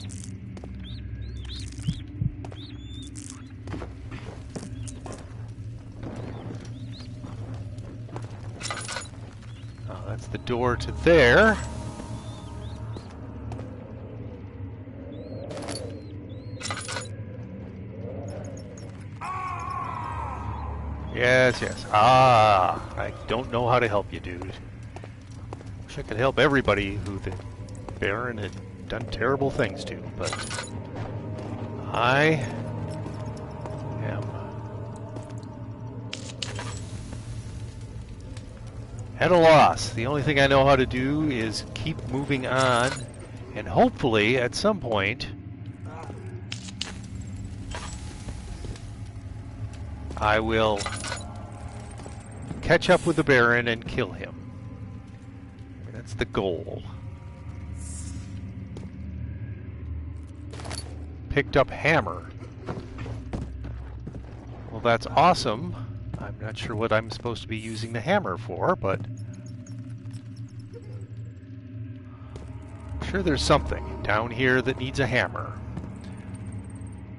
Speaker 1: Oh, that's the door to there. Yes, yes. Ah, I don't know how to help you, dude. Wish I could help everybody who the Baron had done terrible things to, but I am at a loss. The only thing I know how to do is keep moving on, and hopefully at some point I will catch up with the Baron and kill him. That's the goal. Picked up hammer. Well, that's awesome. I'm not sure what I'm supposed to be using the hammer for, but I'm sure there's something down here that needs a hammer.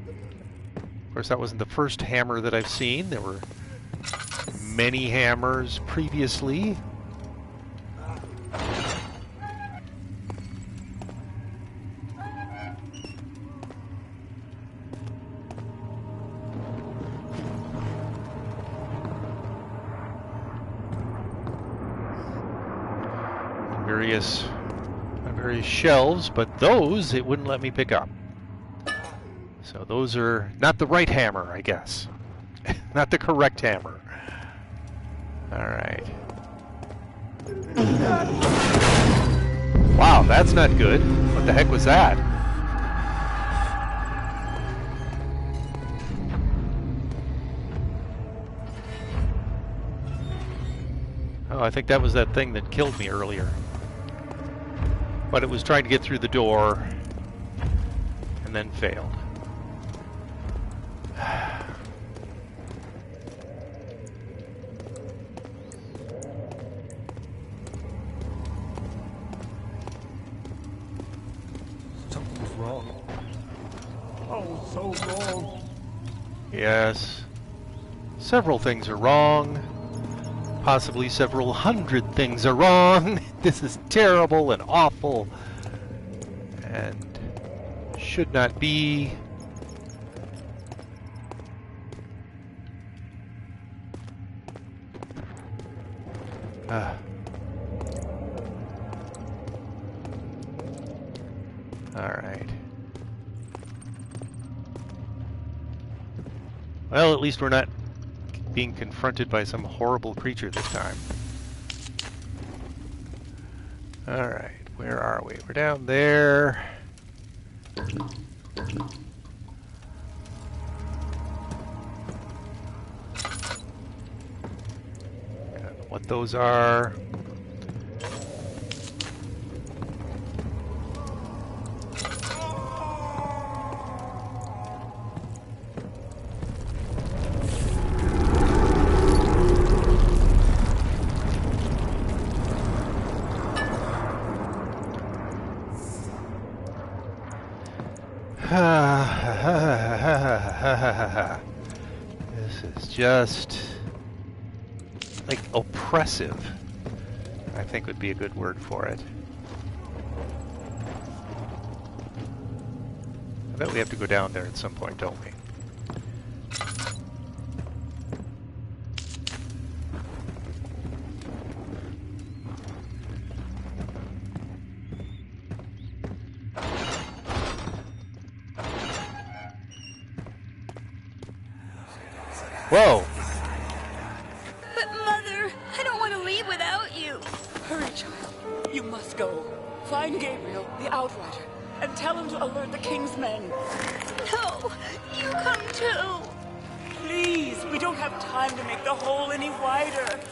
Speaker 1: Of course, that wasn't the first hammer that I've seen. There were many hammers previously. Various shelves, but those it wouldn't let me pick up. So those are not the right hammer, I guess. Not the correct hammer. Alright. Wow, that's not good. What the heck was that? Oh, I think that was that thing that killed me earlier. But it was trying to get through the door and then failed.
Speaker 2: Something's wrong. Oh, so wrong.
Speaker 1: Yes. Several things are wrong. Possibly several hundred things are wrong. This is terrible and awful and should not be. Alright. Well, at least we're not being confronted by some horrible creature this time. Alright, where are we? We're down there. I don't know what those are. This is just like oppressive, I think would be a good word for it. I bet we have to go down there at some point, don't we? Whoa!
Speaker 5: But Mother, I don't want to leave without you.
Speaker 6: Hurry, child. You must go. Find Gabriel, the Outrider, and tell him to alert the King's men.
Speaker 5: No, you come too.
Speaker 6: Please, we don't have time to make the hole any wider.
Speaker 5: But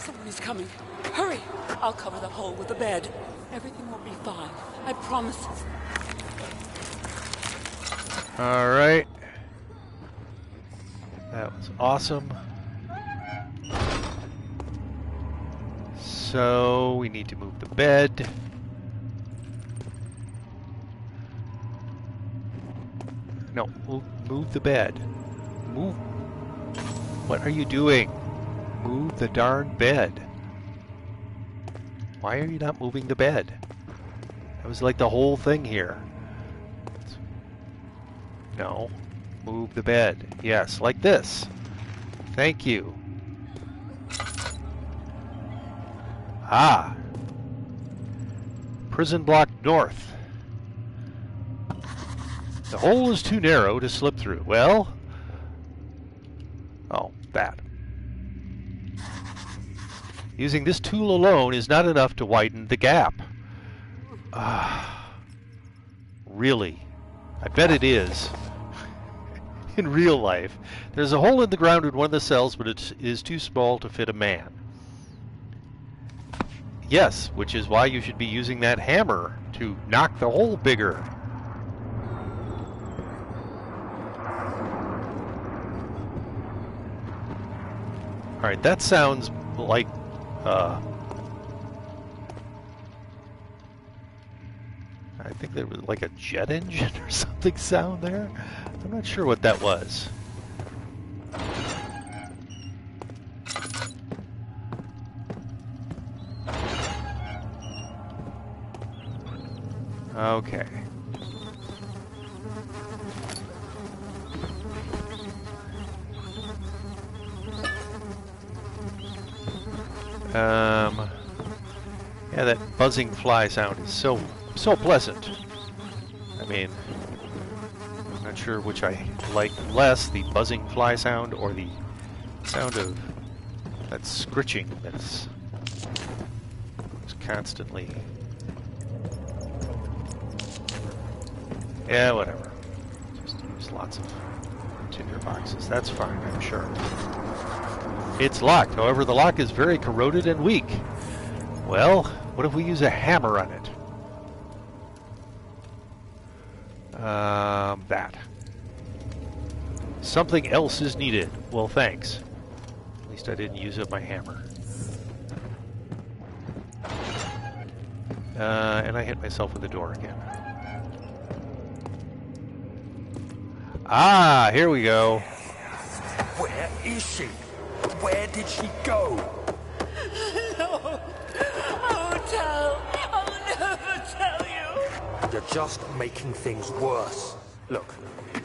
Speaker 6: Someone is coming. Hurry. I'll cover the hole with the bed. Everything will be fine. I promise.
Speaker 1: Alright. That was awesome. So, we need to move the bed. No, move the bed. Move. What are you doing? Move the darn bed. Why are you not moving the bed? That was like the whole thing here. No. Move the bed. Yes, like this. Thank you. Ah. Prison block north. The hole is too narrow to slip through. Well. Oh, that. Using this tool alone is not enough to widen the gap. Really? I bet it is. In real life, there's a hole in the ground in one of the cells, but it is too small to fit a man. Yes, which is why you should be using that hammer to knock the hole bigger. Alright, that sounds like I think there was like a jet engine or something sound there. I'm not sure what that was. Okay. Yeah, that buzzing fly sound is so pleasant. I mean, I'm not sure which I like less, the buzzing fly sound or the sound of that scritching that's constantly... Yeah, whatever. Just use lots of tinder boxes. That's fine, I'm sure. It's locked. However, the lock is very corroded and weak. Well, what if we use a hammer on it? That. Something else is needed. Well, thanks. At least I didn't use up my hammer. And I hit myself with the door again. Ah, here we go.
Speaker 4: Where is she? Where did she go?
Speaker 6: No. Oh, tell. I'll never tell you.
Speaker 4: You're just making things worse. Look,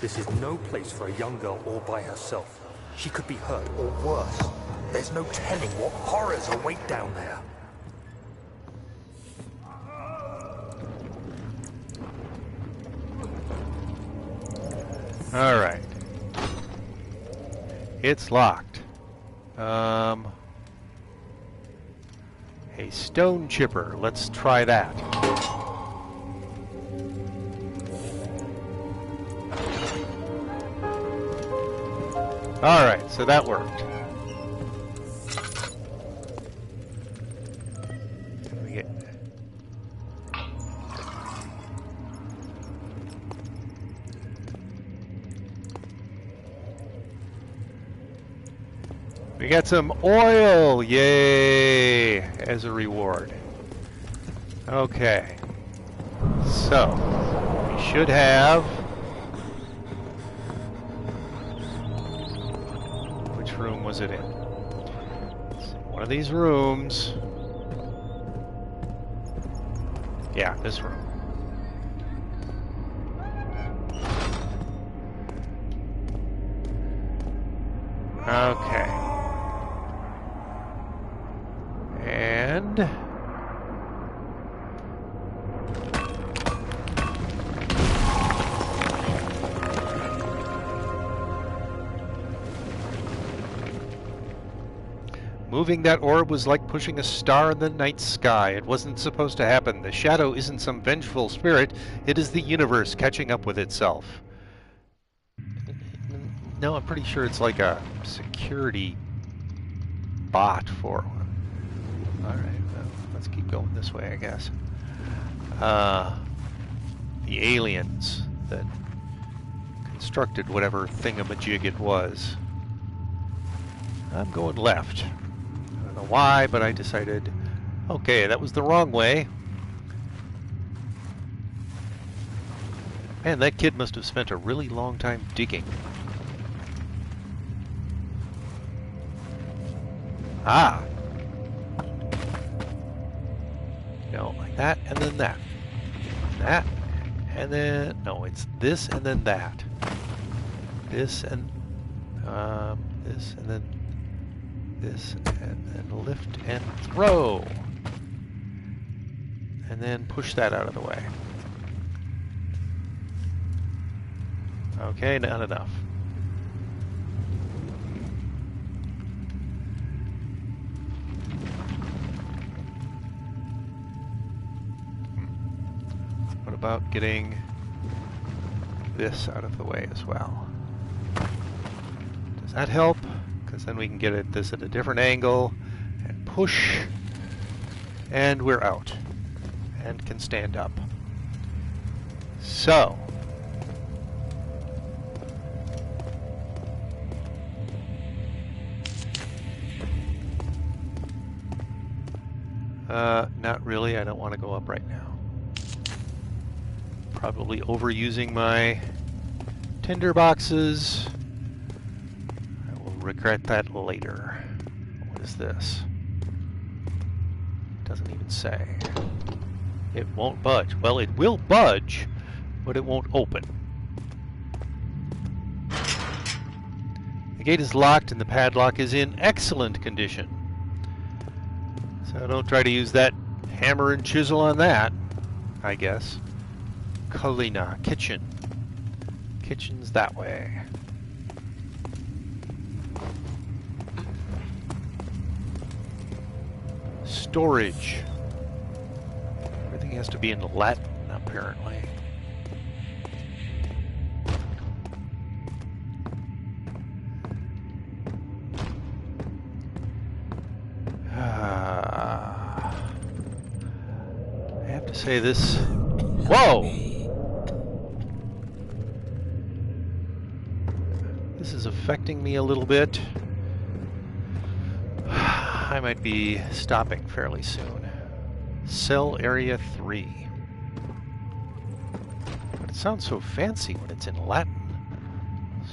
Speaker 4: this is no place for a young girl all by herself. She could be hurt or worse. There's no telling what horrors await down there.
Speaker 1: Alright. It's locked. A stone chipper. Let's try that. Alright, so that worked. We got some oil, yay, as a reward. Okay, so we should have, which room was it in? One of these rooms. Yeah, this room. Okay. And moving that orb was like pushing a star in the night sky. It wasn't supposed to happen. The shadow isn't some vengeful spirit. It is the universe catching up with itself. No, I'm pretty sure it's like a security bot for... Alright, well, let's keep going this way, I guess. The aliens that constructed whatever thingamajig it was. I'm going left. I don't know why, but I decided, okay, that was the wrong way. Man, that kid must have spent a really long time digging. Ah! No, like that, and then that. That, and then... No, it's this, and then that. This, and... this, and then... This, and then lift and throw. And then push that out of the way. Okay, not enough. What about getting this out of the way as well? Does that help? Because then we can get at this at a different angle and push, and we're out and can stand up. So not really. I don't want to go up right now. Probably overusing my tinder boxes. I will regret that later. What is this? Doesn't even say. It won't budge. Well, it will budge, but it won't open. The gate is locked and the padlock is in excellent condition. So don't try to use that hammer and chisel on that, I guess. Kalina, kitchen. Kitchen's that way. Storage. Everything has to be in Latin, apparently. I have to say this... Whoa! This is affecting me a little bit. I might be stopping fairly soon. Cell Area 3. But it sounds so fancy when it's in Latin.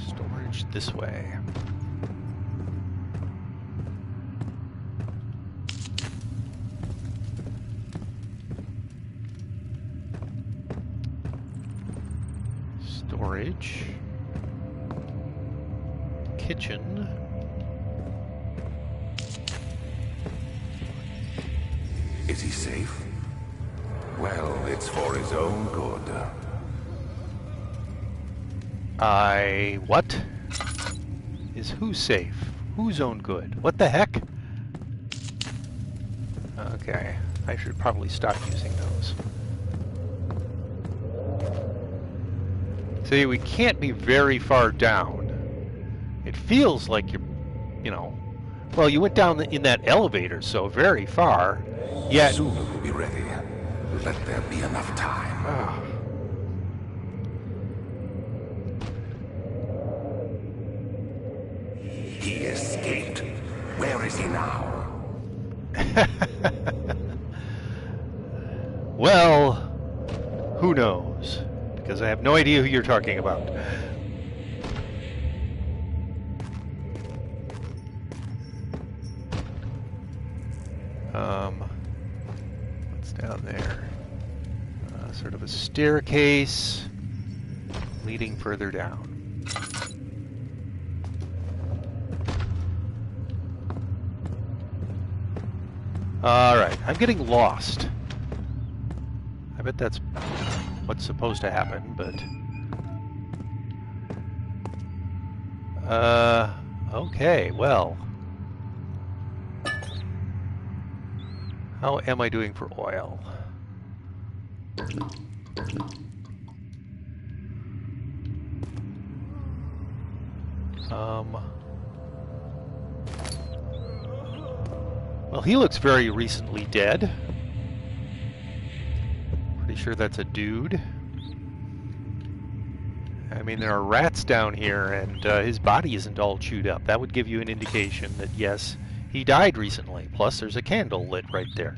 Speaker 1: Storage this way. Storage. Kitchen.
Speaker 3: Is he safe? Well, it's for his own good.
Speaker 1: What? Is who safe? Whose own good? What the heck? Okay, I should probably stop using those. See, we can't be very far down. It feels like you're, you know, well, you went down in that elevator, so very far, yet...
Speaker 3: Soon it will be ready. Let there be enough time. He escaped. Where is he now?
Speaker 1: Well, who knows? Because I have no idea who you're talking about. What's down there? Sort of a staircase leading further down. Alright, I'm getting lost. I bet that's what's supposed to happen, but... okay, well... How am I doing for oil? Well, he looks very recently dead. Pretty sure that's a dude. I mean, there are rats down here, and his body isn't all chewed up. That would give you an indication that, yes, he died recently. Plus, there's a candle lit right there.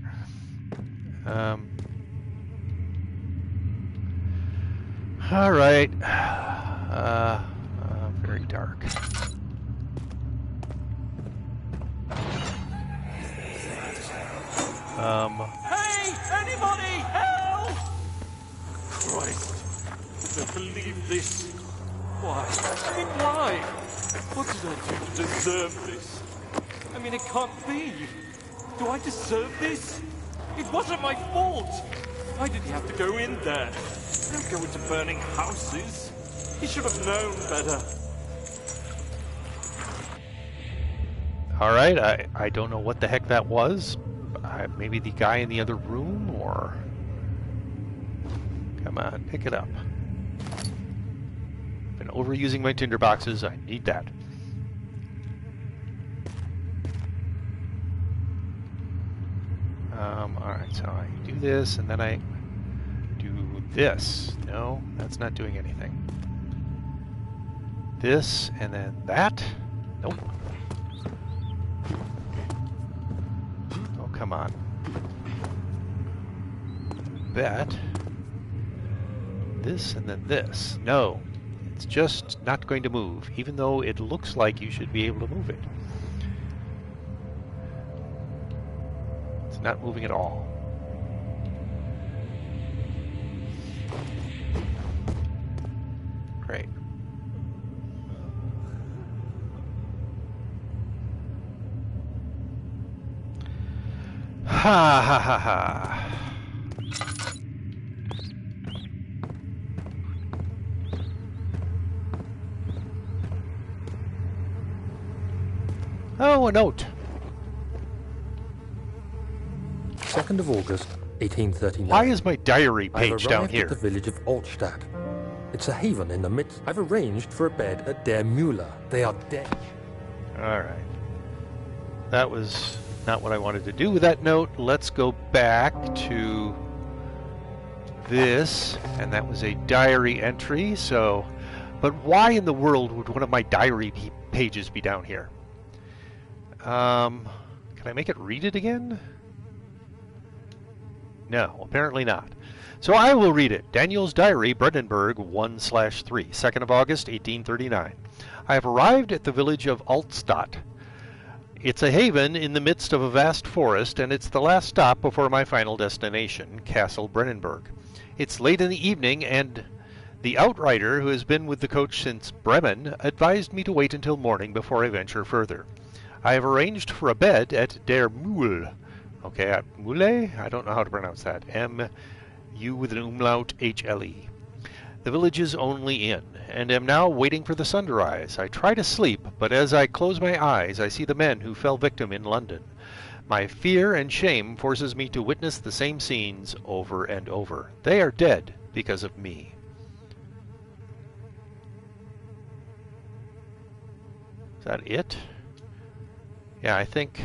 Speaker 1: All right. Very dark.
Speaker 2: Hey! Anybody! Help! Christ! I don't believe this. Why? I mean, why? What did I do to deserve this? I mean, it can't be. Do I deserve this? It wasn't my fault. Why did he have to go in there? Don't go into burning houses. He should have known better.
Speaker 1: All right, I don't know what the heck that was. Maybe the guy in the other room, or... Come on, pick it up. Been overusing my tinder boxes. I need that. Alright, so I do this, and then I do this. No, that's not doing anything. This, and then that. Nope. Oh, come on. That. This, and then this. No, it's just not going to move, even though it looks like you should be able to move it. It's not moving at all. Great. Ha ha ha ha. Oh, a note.
Speaker 4: 2nd of August, 1839.
Speaker 1: Why is my diary
Speaker 4: I've
Speaker 1: page down
Speaker 4: arrived
Speaker 1: here?
Speaker 4: at the village of Altstadt. It's a haven in the midst. I've arranged for a bed at Der Müller. They are dead.
Speaker 1: All right. That was not what I wanted to do with that note. Let's go back to this, and that was a diary entry. So, but why in the world would one of my diary pages be down here? Can I make it read it again? No, apparently not. So I will read it. Daniel's Diary, Brandenburg 1/3, 2nd of August, 1839. I have arrived at the village of Altstadt. It's a haven in the midst of a vast forest, and it's the last stop before my final destination, Castle Brandenburg. It's late in the evening, and the outrider, who has been with the coach since Bremen, advised me to wait until morning before I venture further. I have arranged for a bed at Der Mühle. Okay, at Mühle? I don't know how to pronounce that. M-U with an umlaut, H-L-E. the village's only inn, and am now waiting for the sun to rise. I try to sleep, but as I close my eyes, I see the men who fell victim in London. My fear and shame forces me to witness the same scenes over and over. They are dead because of me. Is that it? Yeah, I think...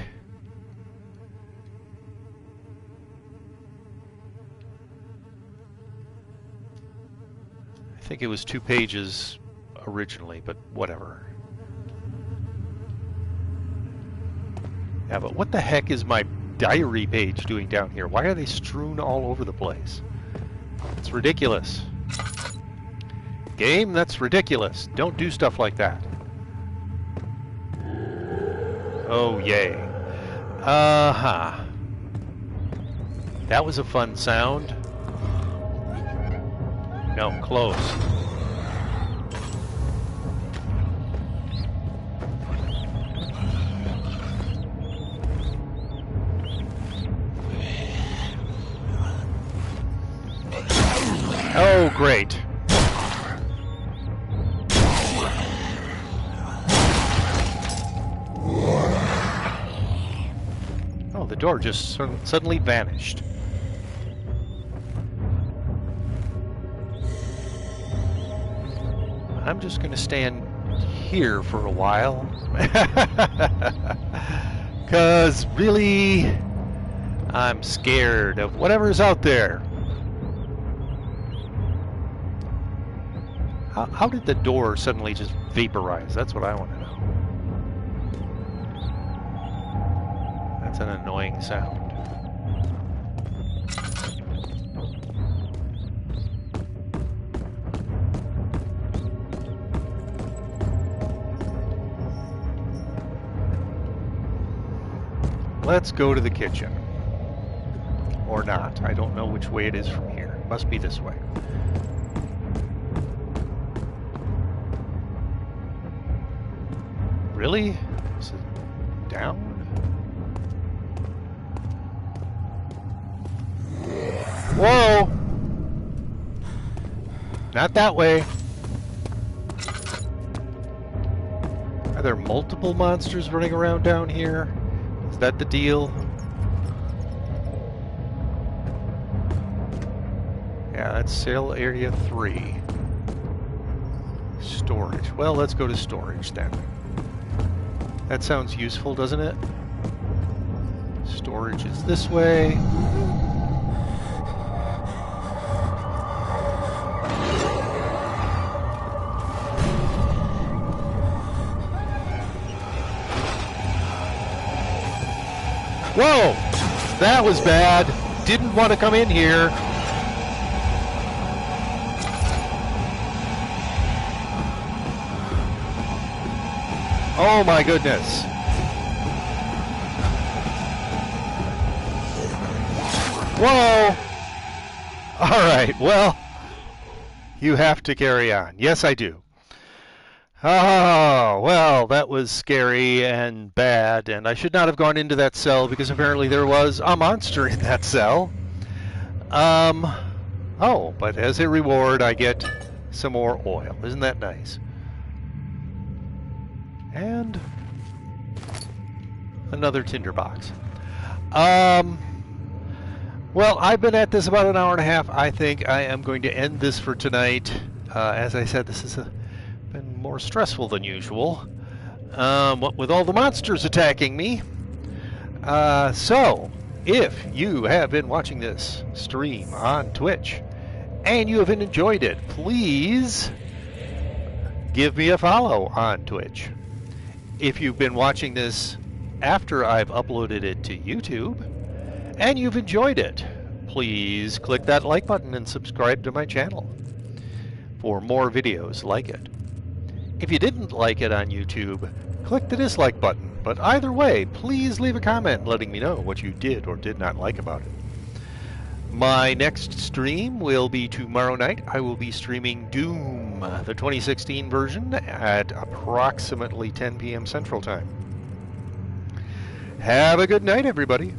Speaker 1: I think it was 2 pages originally, but whatever. Yeah, but what the heck is my diary page doing down here? Why are they strewn all over the place? It's ridiculous. Game, that's ridiculous. Don't do stuff like that. Oh, yay. Uh-huh. That was a fun sound. No, close. Oh, great. Oh, the door just suddenly vanished. I'm just going to stand here for a while. 'Cause really, I'm scared of whatever's out there. How did the door suddenly just vaporize? That's what I want to know. That's an annoying sound. Let's go to the kitchen. Or not. I don't know which way it is from here. It must be this way. Really? Is it down? Whoa! Not that way. Are there multiple monsters running around down here? Is that the deal? Yeah, that's sale area 3. Storage. Well, let's go to storage then. That sounds useful, doesn't it? Storage is this way. Whoa! That was bad. Didn't want to come in here. Oh my goodness. Whoa! Alright, well, you have to carry on. Yes, I do. Oh, well, that was scary and bad, and I should not have gone into that cell because apparently there was a monster in that cell. Oh, but as a reward, I get some more oil. Isn't that nice? And another tinderbox. Well, I've been at this about an hour and a half. I think I am going to end this for tonight. As I said, this has been more stressful than usual. What with all the monsters attacking me. So, if you have been watching this stream on Twitch and you have enjoyed it, please give me a follow on Twitch. If you've been watching this after I've uploaded it to YouTube and you've enjoyed it, please click that like button and subscribe to my channel for more videos like it. If you didn't like it on YouTube, click the dislike button, but either way, please leave a comment letting me know what you did or did not like about it. My next stream will be tomorrow night. I will be streaming Doom, the 2016 version, at approximately 10 p.m. Central Time. Have a good night, everybody.